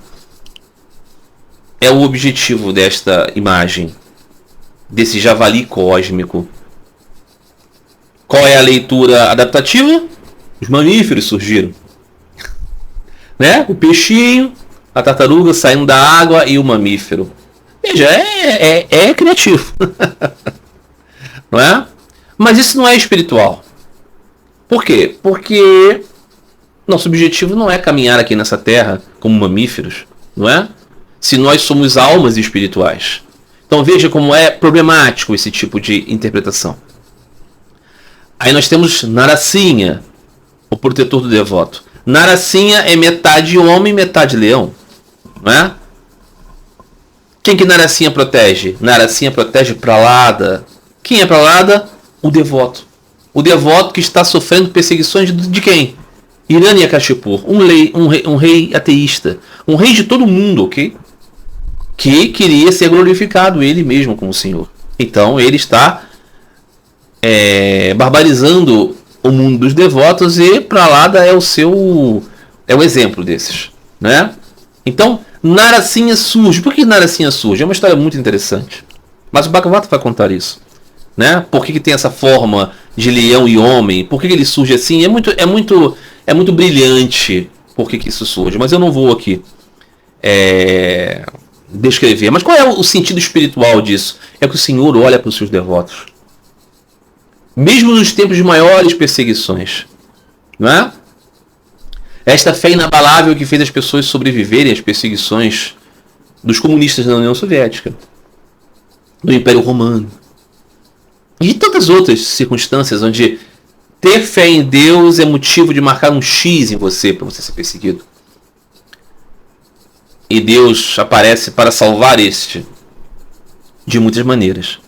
é o objetivo desta imagem, desse javali cósmico. Qual é a leitura adaptativa? Os mamíferos surgiram, né? O peixinho, a tartaruga saindo da água e o mamífero. Veja, é criativo. Não é? Mas isso não é espiritual. Por quê? Porque nosso objetivo não é caminhar aqui nessa terra como mamíferos, não é? Se nós somos almas espirituais. Então veja como é problemático esse tipo de interpretação. Aí nós temos Narasimha, o protetor do devoto. Narasimha é metade homem, metade leão, não é? Quem que Narasimha protege? Narasimha protege Prahlada. Quem é Prahlada? O devoto. O devoto que está sofrendo perseguições de quem? Hiranyakashipu, um rei ateísta. Um rei de todo mundo, ok? Que queria ser glorificado ele mesmo como Senhor. Então ele está barbarizando o mundo dos devotos e Prahlada é o exemplo desses, né? Então Narasimha surge. Por que Narasimha surge? É uma história muito interessante. Mas o Bhagavata vai contar isso, né? Por que tem essa forma de leão e homem? Por que ele surge assim? É muito brilhante por que isso surge. Mas eu não vou aqui descrever. Mas qual é o sentido espiritual disso? É que o Senhor olha para os seus devotos, mesmo nos tempos de maiores perseguições, não é? Esta fé inabalável que fez as pessoas sobreviverem às perseguições dos comunistas na União Soviética, do Império Romano e de tantas outras circunstâncias onde ter fé em Deus é motivo de marcar um X em você para você ser perseguido. E Deus aparece para salvar este de muitas maneiras.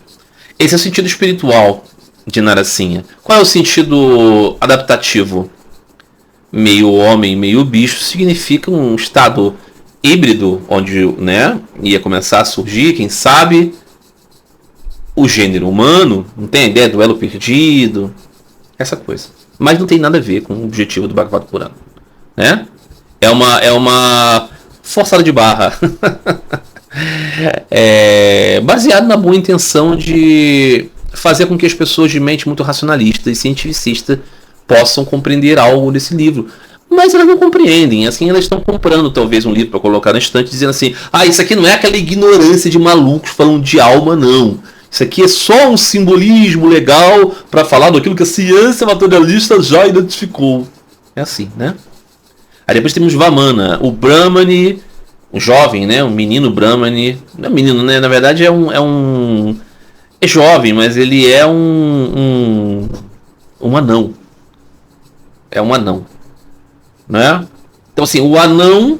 Esse é o sentido espiritual de Narasimha. Qual é o sentido adaptativo? Meio homem, meio bicho significa um estado híbrido, onde, né, ia começar a surgir, quem sabe, o gênero humano. Não tem a ideia do elo perdido, essa coisa. Mas não tem nada a ver com o objetivo do Bhagavad Purana, né? É uma forçada de barra. Baseado na boa intenção de fazer com que as pessoas de mente muito racionalista e cientificista possam compreender algo desse livro. Mas elas não compreendem, assim, elas estão comprando talvez um livro para colocar na estante, dizendo assim, isso aqui não é aquela ignorância de malucos falando de alma, não. Isso aqui é só um simbolismo legal para falar daquilo que a ciência materialista já identificou. É assim, né? Aí depois temos Vamana, o Brahmani, um jovem, né? Um menino Brahmani. Não é menino, né? Na verdade é jovem, mas ele é um anão. É um anão. Né? Então assim, o anão,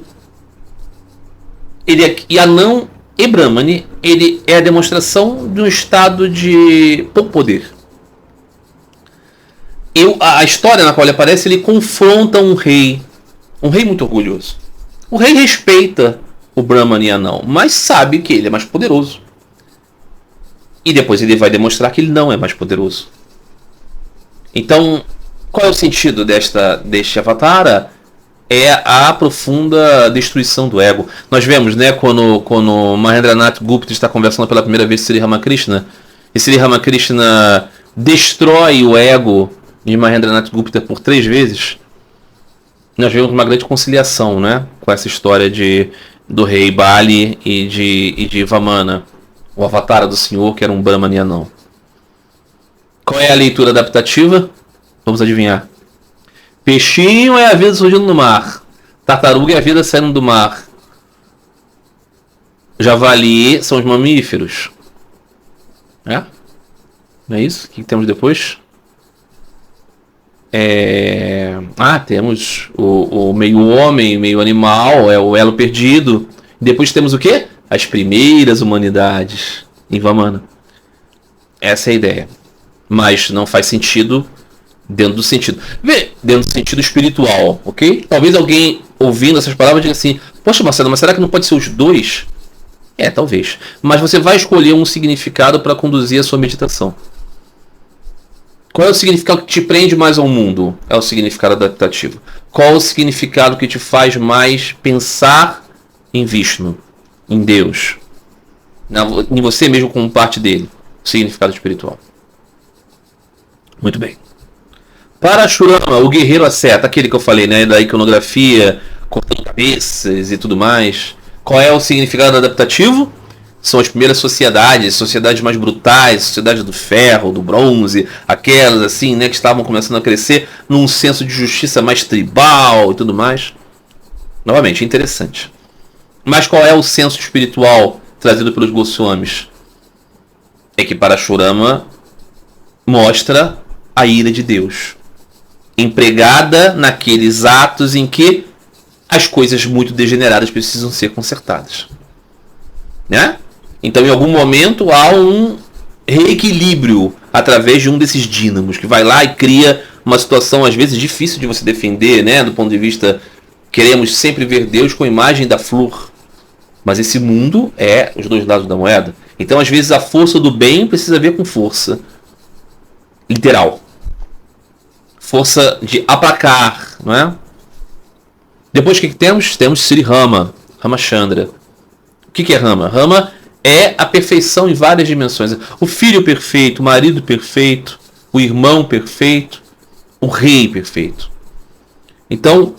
e anão e Brahmani, ele é a demonstração de um estado de pouco poder. A história na qual ele aparece, ele confronta um rei muito orgulhoso. O rei respeita o Brahmani anão, mas sabe que ele é mais poderoso. E depois ele vai demonstrar que ele não é mais poderoso. Então, qual é o sentido deste avatara? É a profunda destruição do ego. Nós vemos, né, quando Mahendranath Gupta está conversando pela primeira vez com Sri Ramakrishna, e Sri Ramakrishna destrói o ego de Mahendranath Gupta por 3 vezes, nós vemos uma grande conciliação, né, com essa história do rei Bali e de Vamana, o avatar do senhor, que era um Brahmani anão. Qual é a leitura adaptativa? Vamos adivinhar. Peixinho é a vida surgindo no mar. Tartaruga é a vida saindo do mar. Javali são os mamíferos. Não é isso? O que temos depois? Temos o meio homem, meio animal, é o elo perdido. Depois temos o quê? As primeiras humanidades em Vamana. Essa é a ideia. Mas não faz sentido dentro do sentido espiritual, ok? Talvez alguém ouvindo essas palavras diga assim, poxa Marcelo, mas será que não pode ser os dois? Talvez. Mas você vai escolher um significado para conduzir a sua meditação. Qual é o significado que te prende mais ao mundo? É o significado adaptativo. Qual é o significado que te faz mais pensar em Vishnu, em Deus, em você mesmo como parte dele? O significado espiritual. Muito bem. Parashurama, o guerreiro asceta, aquele que eu falei, né, da iconografia, cortando cabeças e tudo mais. Qual é o significado adaptativo? São as primeiras sociedades mais brutais, sociedades do ferro, do bronze, aquelas assim, né, que estavam começando a crescer num senso de justiça mais tribal e tudo mais. Novamente, interessante. Mas qual é o senso espiritual trazido pelos Goswamis? É que Parashurama mostra a ira de Deus, empregada naqueles atos em que as coisas muito degeneradas precisam ser consertadas, né? Então, em algum momento há um reequilíbrio através de um desses dínamos que vai lá e cria uma situação às vezes difícil de você defender, né? Do ponto de vista, queremos sempre ver Deus com a imagem da flor, mas esse mundo é os dois lados da moeda. Então, às vezes a força do bem precisa ver com força literal, força de aplacar, não é? Depois o que temos? Temos Sri Rama, Ramachandra. O que é Rama? Rama é a perfeição em várias dimensões. O filho perfeito, o marido perfeito, o irmão perfeito, o rei perfeito. Então,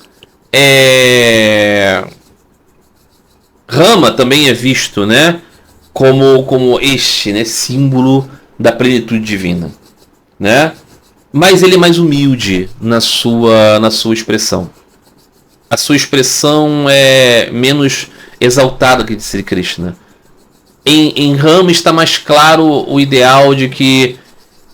Rama também é visto, né, como este, né, símbolo da plenitude divina, né? Mas ele é mais humilde na sua expressão. A sua expressão é menos exaltada que de Sri Krishna. Em Rama está mais claro o ideal de que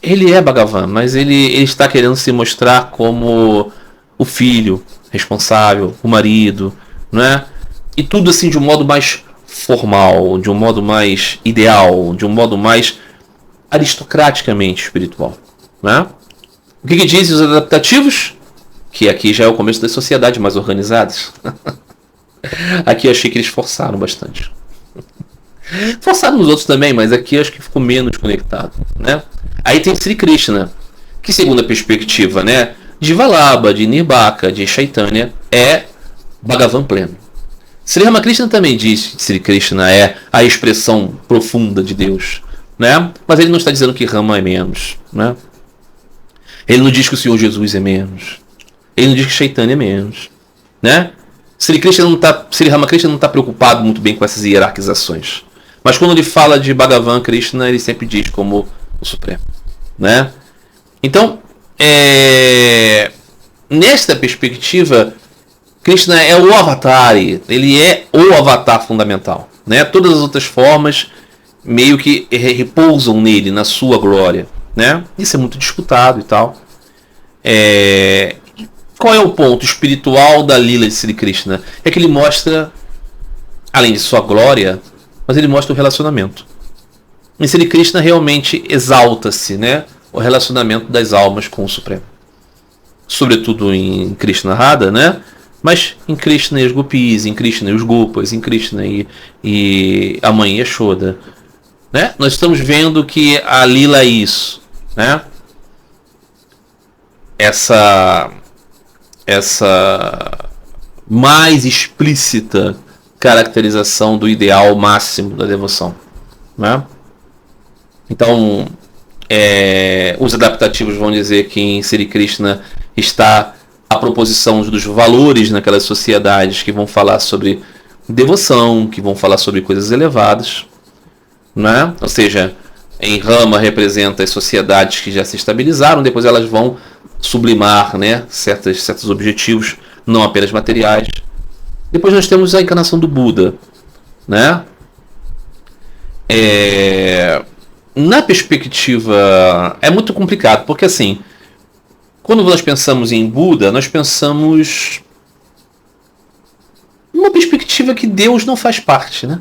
Ele é Bhagavan, mas ele está querendo se mostrar como o filho responsável, o marido, não é? E tudo assim de um modo mais formal, de um modo mais ideal, de um modo mais aristocraticamente espiritual, né? O que dizem os adaptativos? Que aqui já é o começo das sociedades mais organizadas. Aqui eu achei que eles forçaram bastante. Forçaram nos outros também, mas aqui eu acho que ficou menos conectado, né? Aí tem Sri Krishna, que segundo a perspectiva, né, de Vallabha, de Nirbhaka, de Chaitanya, é Bhagavan pleno. Sri Ramakrishna também diz que Sri Krishna é a expressão profunda de Deus, né? Mas ele não está dizendo que Rama é menos, né? Ele não diz que o Senhor Jesus é menos. Ele não diz que Chaitanya é menos, né? Sri Ramakrishna não está preocupado muito bem com essas hierarquizações. Mas quando ele fala de Bhagavan Krishna, ele sempre diz como o Supremo, né? Então, nesta perspectiva, Krishna é o avatar, ele é o avatar fundamental, né? Todas as outras formas meio que repousam nele, na sua glória, né? Isso é muito disputado e tal. Qual é o ponto espiritual da Lila de Sri Krishna? É que ele mostra, além de sua glória, mas ele mostra o relacionamento. Em Sri Krishna realmente exalta-se, né, o relacionamento das almas com o Supremo. Sobretudo em Krishna Radha, né? Mas em Krishna e os Gopis, em Krishna e os Gopas, em Krishna e a mãe Yashoda, né? Nós estamos vendo que a Lila é isso, né? Essa mais explícita caracterização do ideal máximo da devoção, né? Então, os adaptativos vão dizer que em Sri Krishna está a proposição dos valores naquelas sociedades que vão falar sobre devoção, que vão falar sobre coisas elevadas, né? Ou seja, em Rama representa as sociedades que já se estabilizaram, depois elas vão sublimar, né, certos objetivos, não apenas materiais. Depois nós temos a encarnação do Buda, né? Na perspectiva é muito complicado, porque assim, quando nós pensamos em Buda, nós pensamos numa perspectiva que Deus não faz parte, né?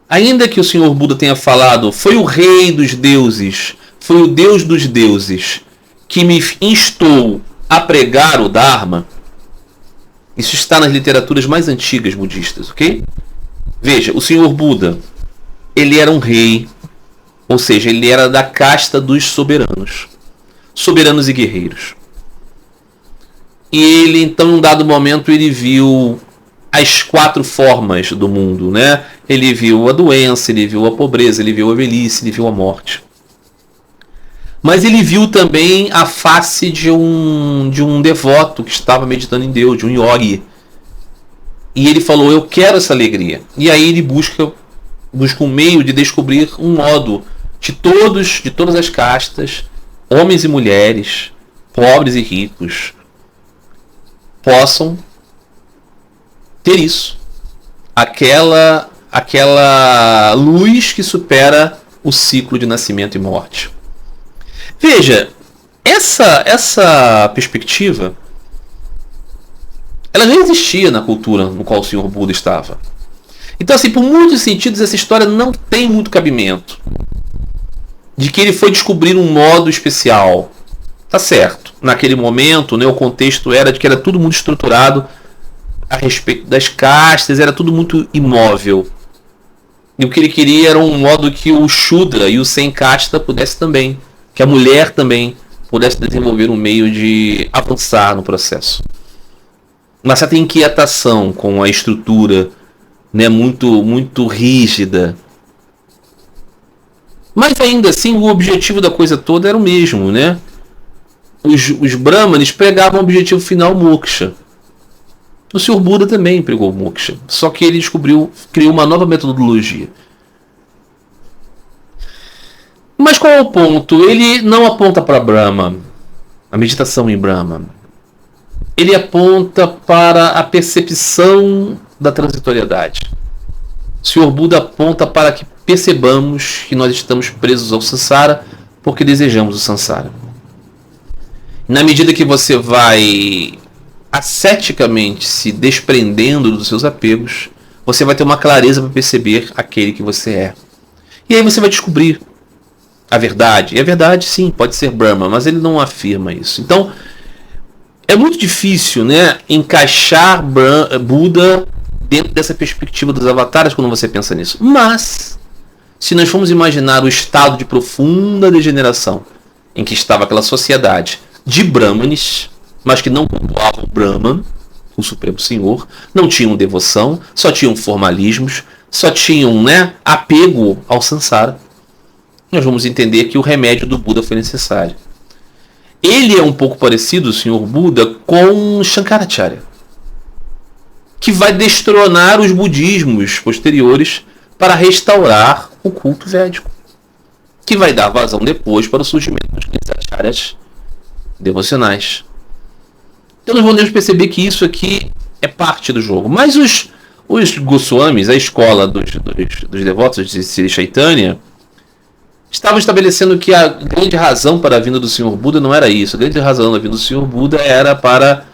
Ainda que o Senhor Buda tenha falado, foi o rei dos deuses, foi o Deus dos deuses que me instou a pregar o Dharma, isso está nas literaturas mais antigas budistas, ok? Veja, o Senhor Buda, ele era um rei, ou seja, ele era da casta dos soberanos e guerreiros. E ele, então, em um dado momento, ele viu as 4 formas do mundo, né? Ele viu a doença, ele viu a pobreza, ele viu a velhice, ele viu a morte. Mas ele viu também a face de um devoto que estava meditando em Deus, de um yogi. E ele falou, eu quero essa alegria. E aí ele busca um meio de descobrir um modo de todas as castas, homens e mulheres, pobres e ricos, possam ter isso. Aquela luz que supera o ciclo de nascimento e morte. Veja, essa perspectiva, ela já existia na cultura no qual o Senhor Buda estava. Então, assim, por muitos sentidos, essa história não tem muito cabimento. De que ele foi descobrir um modo especial. Tá certo. Naquele momento, né, o contexto era de que era tudo muito estruturado a respeito das castas, era tudo muito imóvel. E o que ele queria era um modo que o Shudra e o sem casta pudesse também. Que a mulher também pudesse desenvolver um meio de avançar no processo. Uma certa inquietação com a estrutura, né, muito rígida. Mas ainda assim o objetivo da coisa toda era o mesmo, né? Os Brahmanes pregavam o objetivo final moksha. O Sr. Buda também pregou moksha, só que ele criou uma nova metodologia. Mas qual é o ponto? Ele não aponta para Brahma, a meditação em Brahma. Ele aponta para a percepção da transitoriedade. O Sr. Buda aponta para que percebamos que nós estamos presos ao samsara porque desejamos o Sansara. Na medida que você vai asceticamente se desprendendo dos seus apegos, você vai ter uma clareza para perceber aquele que você é. E aí você vai descobrir a verdade. E a verdade, sim, pode ser Brahma, mas ele não afirma isso. Então, é muito difícil, né, encaixar Buda dentro dessa perspectiva dos avatares quando você pensa nisso. Mas, se nós formos imaginar o estado de profunda degeneração em que estava aquela sociedade de Brahmanes, mas que não cultuavam o Brahman, o Supremo Senhor, não tinham devoção, só tinham formalismos, só tinham, né, apego ao Sansara, nós vamos entender que o remédio do Buda foi necessário. Ele é um pouco parecido, o Senhor Buda, com Shankaracharya, que vai destronar os budismos posteriores para restaurar o culto védico, que vai dar vazão depois para o surgimento dos acharyas devocionais. Então nós vamos perceber que isso aqui é parte do jogo. Mas os Goswamis, a escola dos devotos de Sri Chaitanya, estavam estabelecendo que a grande razão para a vinda do Senhor Buda não era isso. A grande razão da vinda do Senhor Buda era para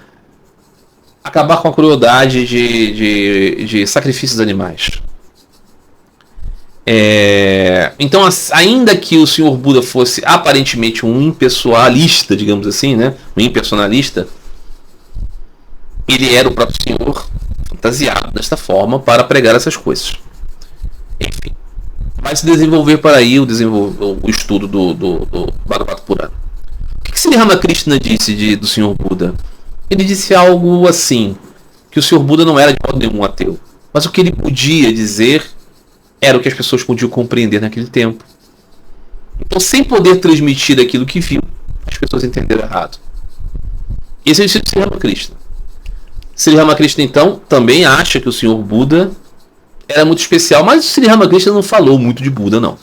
acabar com a crueldade de sacrifícios animais. Então, ainda que o Senhor Buda fosse aparentemente um impessoalista, digamos assim, né? Um impersonalista, ele era o próprio Senhor fantasiado desta forma para pregar essas coisas. Enfim, vai se desenvolver para aí o estudo do Bhagavata Purana. O que Sri Ramakrishna disse do Senhor Buda? Ele disse algo assim, que o Senhor Buda não era de modo nenhum ateu, mas o que ele podia dizer era o que as pessoas podiam compreender naquele tempo. Então, sem poder transmitir aquilo que viu, as pessoas entenderam errado. Esse é o Sri Ramakrishna. Sri Ramakrishna, então, também acha que o Senhor Buda era muito especial, mas o Sri Ramakrishna não falou muito de Buda, não.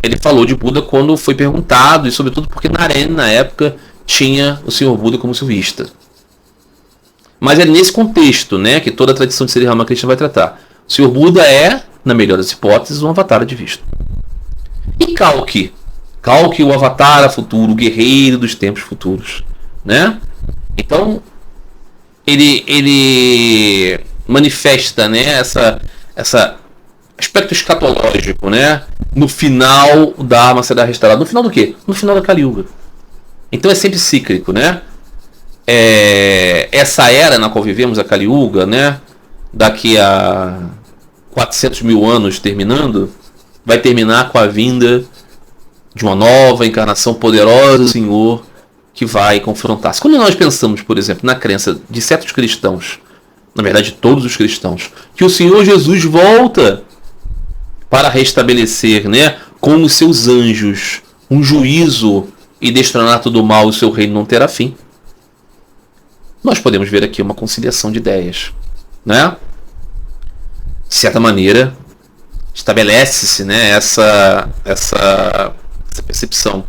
Ele falou de Buda quando foi perguntado, e sobretudo porque Narayana, na época, tinha o Senhor Buda como seu vista. Mas é nesse contexto, né, que toda a tradição de Sri Ramakrishna vai tratar. O Senhor Buda é, na melhor das hipóteses, um avatar de Vishnu. E Kalki? Kalki, o avatar futuro, o guerreiro dos tempos futuros, né? Então, ele manifesta, né, essa aspecto escatológico, né, no final da alma será restaurada. No final do quê? No final da Kali Yuga. Então é sempre cíclico, né? Essa era na qual vivemos, a Kali Yuga, né, daqui a 400 mil anos terminando, vai terminar com a vinda de uma nova encarnação poderosa do Senhor que vai confrontar-se. Quando nós pensamos, por exemplo, na crença de certos cristãos, na verdade todos os cristãos, que o Senhor Jesus volta para restabelecer, né, com os seus anjos um juízo e destronar todo o mal, o seu reino não terá fim, nós podemos ver aqui uma conciliação de ideias, né? De certa maneira, estabelece-se, né, essa percepção.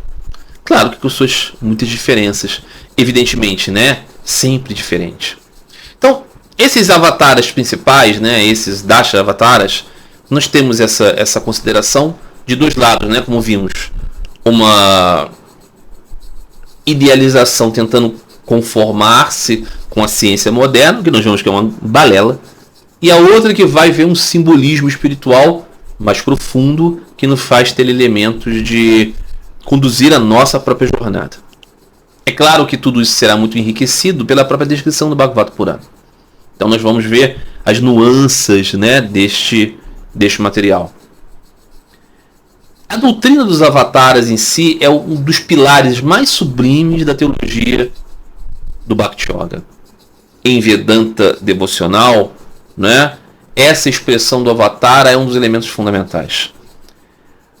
Claro que com suas muitas diferenças, evidentemente, né, sempre diferente. Então, esses avatares principais, né, esses Dasha avataras, nós temos essa consideração de dois lados, né, como vimos, uma idealização tentando conformar-se com a ciência moderna, que nós vemos que é uma balela, e a outra que vai ver um simbolismo espiritual mais profundo que nos faz ter elementos de conduzir a nossa própria jornada. É claro que tudo isso será muito enriquecido pela própria descrição do Bhagavata Purana. Então nós vamos ver as nuances, né, deste material. A doutrina dos avataras em si é um dos pilares mais sublimes da teologia do Bhakti Yoga. Em Vedanta devocional, né, essa expressão do avatar é um dos elementos fundamentais.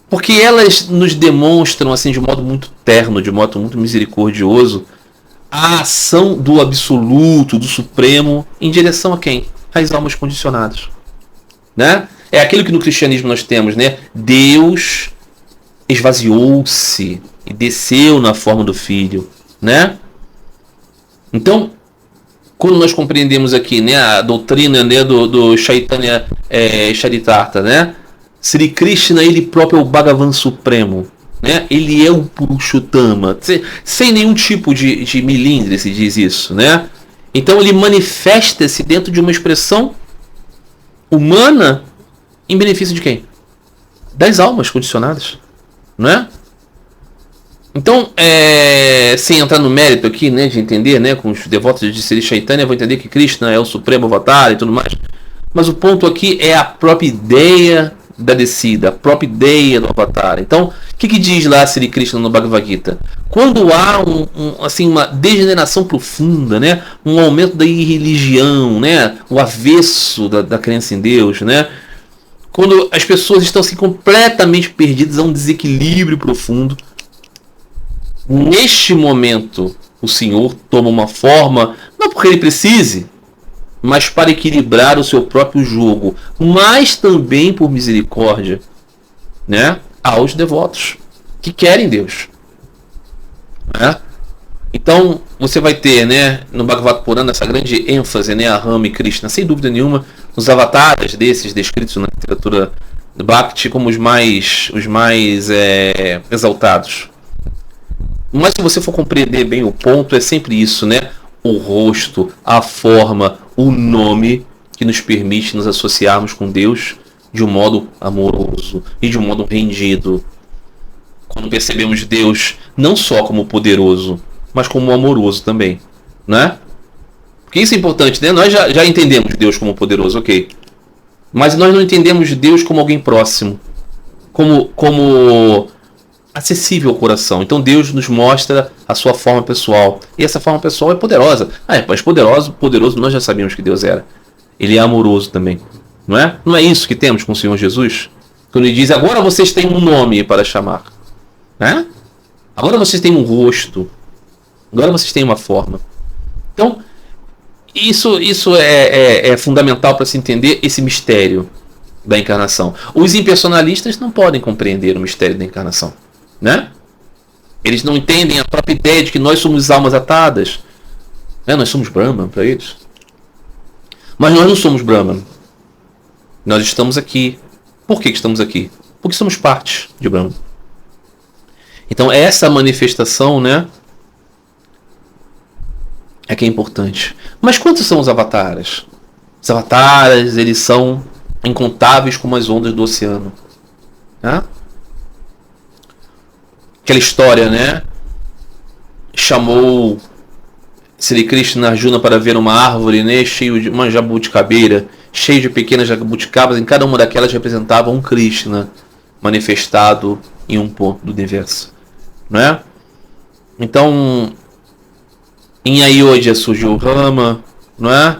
Porque elas nos demonstram assim, de modo muito terno, de modo muito misericordioso, a ação do absoluto, do supremo, em direção a quem? Às almas condicionadas. Né? É aquilo que no cristianismo nós temos, né? Deus esvaziou-se e desceu na forma do Filho. Né? Então, quando nós compreendemos aqui, né, a doutrina, né, do Chaitanya Charitartha, né? Sri Krishna, ele próprio é o Bhagavan Supremo. né? Ele é o Purushottama, sem nenhum tipo de milindre se diz isso, né? Então ele manifesta-se dentro de uma expressão humana em benefício de quem? Das almas condicionadas, não é? Então, sem entrar no mérito aqui, né, de entender, né, com os devotos de Sri Chaitanya, vão entender que Krishna é o supremo avatar e tudo mais. Mas o ponto aqui é a própria ideia da descida, a própria ideia do avatar. Então, o que diz lá Sri Krishna no Bhagavad Gita? Quando há assim, uma degeneração profunda, né, um aumento da irreligião, né, o avesso da crença em Deus, né, quando as pessoas estão assim, completamente perdidas a um desequilíbrio profundo, neste momento o Senhor toma uma forma, não porque ele precise, mas para equilibrar o seu próprio jogo, mas também por misericórdia, né, aos devotos que querem Deus, né? Então você vai ter, né, no Bhagavad Purana essa grande ênfase, né, a Rama e Krishna, sem dúvida nenhuma, os avatares desses descritos na literatura do Bhakti como os mais exaltados. Mas se você for compreender bem o ponto, é sempre isso, né? O rosto, a forma, o nome que nos permite nos associarmos com Deus de um modo amoroso e de um modo rendido. Quando percebemos Deus não só como poderoso, mas como amoroso também, né? Porque isso é importante, né? Nós já entendemos Deus como poderoso, ok. Mas nós não entendemos Deus como alguém próximo, como acessível ao coração. Então Deus nos mostra a sua forma pessoal. E essa forma pessoal é poderosa. Mas poderoso nós já sabíamos que Deus era. Ele é amoroso também. Não é? Não é isso que temos com o Senhor Jesus? Quando ele diz, agora vocês têm um nome para chamar. Né? Agora vocês têm um rosto. Agora vocês têm uma forma. Então, isso é fundamental para se entender esse mistério da encarnação. Os impersonalistas não podem compreender o mistério da encarnação, né? Eles não entendem a própria ideia de que nós somos almas atadas, né? Nós somos Brahman para eles, mas nós não somos Brahman. Nós estamos aqui. Por que estamos aqui? Porque somos parte de Brahman. Então essa manifestação, né, é que é importante. Mas quantos são os avatares? Os avatares, eles são incontáveis como as ondas do oceano, né? Aquela história, né? Chamou Sri Krishna Arjuna para ver uma árvore, né, cheio de uma jabuticabeira, cheio de pequenas jabuticabas, em cada uma daquelas representava um Krishna manifestado em um ponto do universo, não é? Então, em Ayodhya surgiu Rama, não é?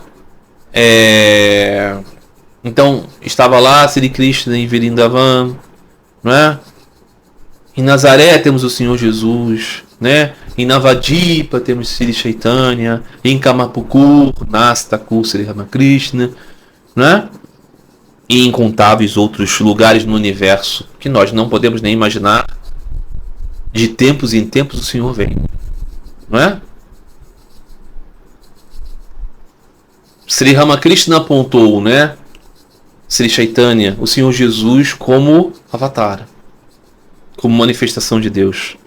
Então, estava lá Sri Krishna em Vrindavan, não é? Em Nazaré temos o Senhor Jesus, né? Em Navadipa temos Sri Chaitanya, em Kamapukur, Nastakur, Sri Ramakrishna, né? E incontáveis outros lugares no universo que nós não podemos nem imaginar. De tempos em tempos o Senhor vem, não é? Sri Ramakrishna apontou, né, Sri Chaitanya, o Senhor Jesus, como avatar, como manifestação de Deus.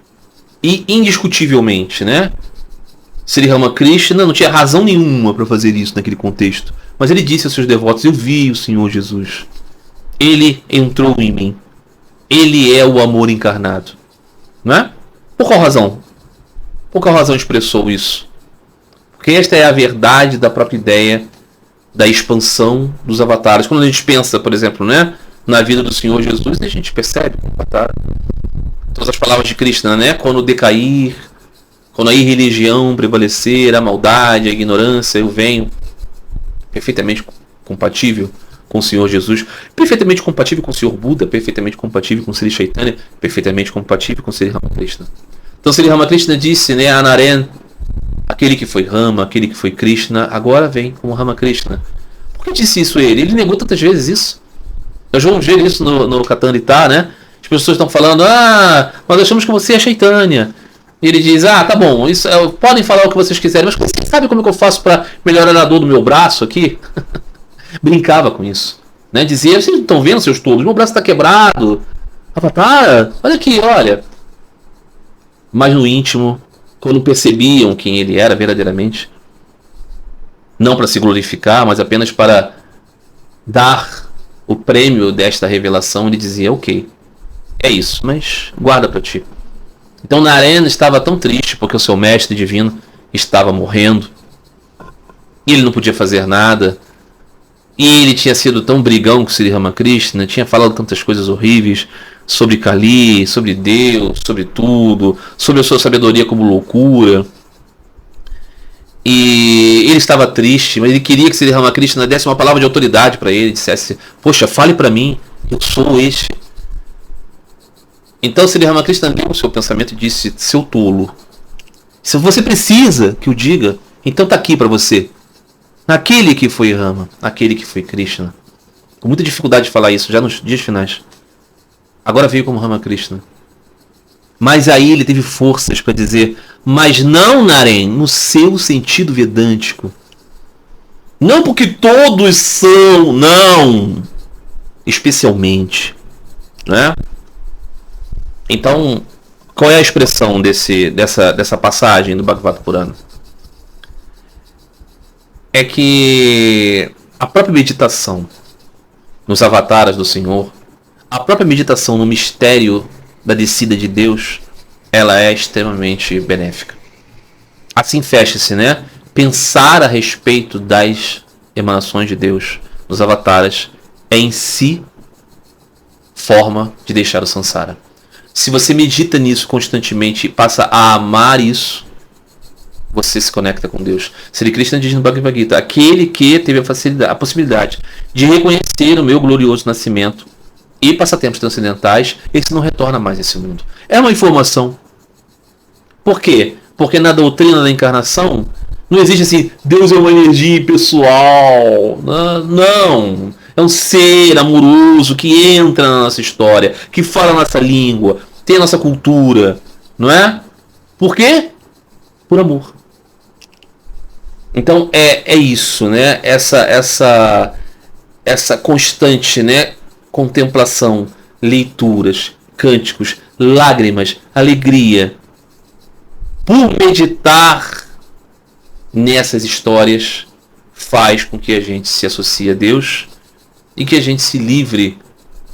E indiscutivelmente, né, Sri Ramakrishna não tinha razão nenhuma para fazer isso naquele contexto, mas ele disse aos seus devotos, eu vi o Senhor Jesus, ele entrou em mim, ele é o amor encarnado, não é? Por qual razão? Por qual razão expressou isso? Porque esta é a verdade da própria ideia da expansão dos avatares. Quando a gente pensa, por exemplo, né, na vida do Senhor Jesus, a gente percebe o avatar. Todas as palavras de Krishna, né? Quando decair, quando a irreligião prevalecer, a maldade, a ignorância, eu venho. Perfeitamente compatível com o Senhor Jesus, perfeitamente compatível com o Senhor Buda, perfeitamente compatível com Sri Chaitanya, perfeitamente compatível com Sri Ramakrishna. Então Sri Ramakrishna disse, né, a Naren, aquele que foi Rama, aquele que foi Krishna, agora vem como Ramakrishna. Por que disse isso ele? Ele negou tantas vezes isso. Nós vamos ver isso no Katanita, né? As pessoas estão falando, nós achamos que você é Chaitanya. E ele diz, tá bom, isso, podem falar o que vocês quiserem, mas você sabe como é que eu faço para melhorar a dor do meu braço aqui? Brincava com isso, né? Dizia, vocês não estão vendo, seus tolos, meu braço está quebrado. Avatar, olha aqui, olha. mas no íntimo, quando percebiam quem ele era verdadeiramente, não para se glorificar, mas apenas para dar o prêmio desta revelação, ele dizia: ok, é isso, mas guarda para ti. Então Naren estava tão triste porque o seu mestre divino estava morrendo e ele não podia fazer nada. E ele tinha sido tão brigão com Sri Ramakrishna, tinha falado tantas coisas horríveis sobre Kali, sobre Deus, sobre tudo, sobre a sua sabedoria como loucura. E ele estava triste, mas ele queria que Sri Ramakrishna desse uma palavra de autoridade para ele, dissesse: poxa, fale para mim, eu sou este. Então Sri Ramakrishna leu o seu pensamento e disse: seu tolo, se você precisa que eu diga, então está aqui para você. Aquele que foi Rama, aquele que foi Krishna. Com muita dificuldade de falar isso, já nos dias finais. Agora veio como Ramakrishna. Mas aí ele teve forças para dizer: mas não, Naren, no seu sentido vedântico. Não porque todos são, não. Especialmente. Né? Então, qual é a expressão dessa passagem do Bhagavata Purana? É que a própria meditação nos avataras do Senhor, a própria meditação no mistério da descida de Deus, ela é extremamente benéfica. Assim fecha-se, né? Pensar a respeito das emanações de Deus nos avataras é em si forma de deixar o samsara. Se você medita nisso constantemente e passa a amar isso, você se conecta com Deus. Sri Krishna diz no Bhagavad Gita: aquele que teve a possibilidade de reconhecer o meu glorioso nascimento e passatempos transcendentais, esse não retorna mais a esse mundo. É uma informação. Por quê? Porque na doutrina da encarnação não existe assim: Deus é uma energia pessoal. Não. É um ser amoroso que entra na nossa história, que fala a nossa língua, tem a nossa cultura. Não é? Por quê? Por amor. Então é isso, né? Essa constante, né? Contemplação, leituras, cânticos, lágrimas, alegria, por meditar nessas histórias, faz com que a gente se associe a Deus e que a gente se livre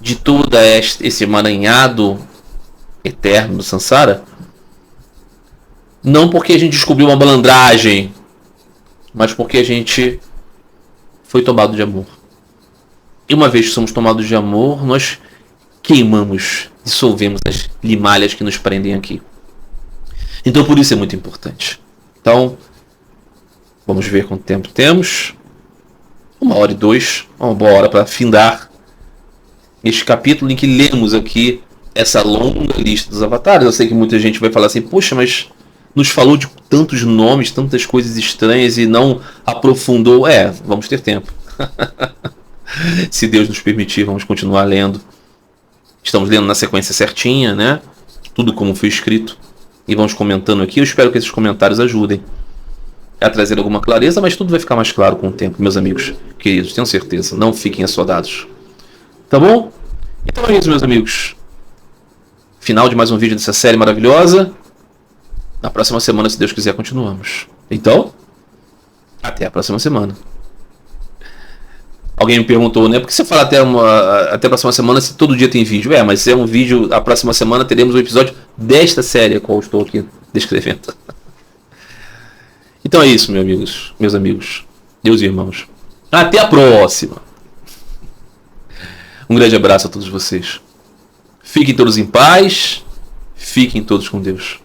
de todo esse emaranhado eterno do samsara. Não porque a gente descobriu uma malandragem, mas porque a gente foi tomado de amor. E uma vez que somos tomados de amor, nós queimamos, dissolvemos as limalhas que nos prendem aqui. Então por isso é muito importante. Então, vamos ver quanto tempo temos. 1h02, uma boa hora para findar este capítulo em que lemos aqui essa longa lista dos avatares. Eu sei que muita gente vai falar assim: poxa, mas nos falou de tantos nomes, tantas coisas estranhas e não aprofundou. Vamos ter tempo. Se Deus nos permitir, vamos continuar lendo. Estamos lendo na sequência certinha, né? Tudo como foi escrito. E vamos comentando aqui. Eu espero que esses comentários ajudem a trazer alguma clareza, mas tudo vai ficar mais claro com o tempo, meus amigos queridos. Tenho certeza. Não fiquem assodados. Tá bom? Então é isso, meus amigos. Final de mais um vídeo dessa série maravilhosa. Na próxima semana, se Deus quiser, continuamos. Então, até a próxima semana. Alguém me perguntou, né? Por que você fala até a próxima semana se todo dia tem vídeo? Mas se é um vídeo, a próxima semana teremos um episódio desta série, a qual estou aqui descrevendo. Então é isso, meus amigos. Deus e irmãos. Até a próxima. Um grande abraço a todos vocês. Fiquem todos em paz. Fiquem todos com Deus.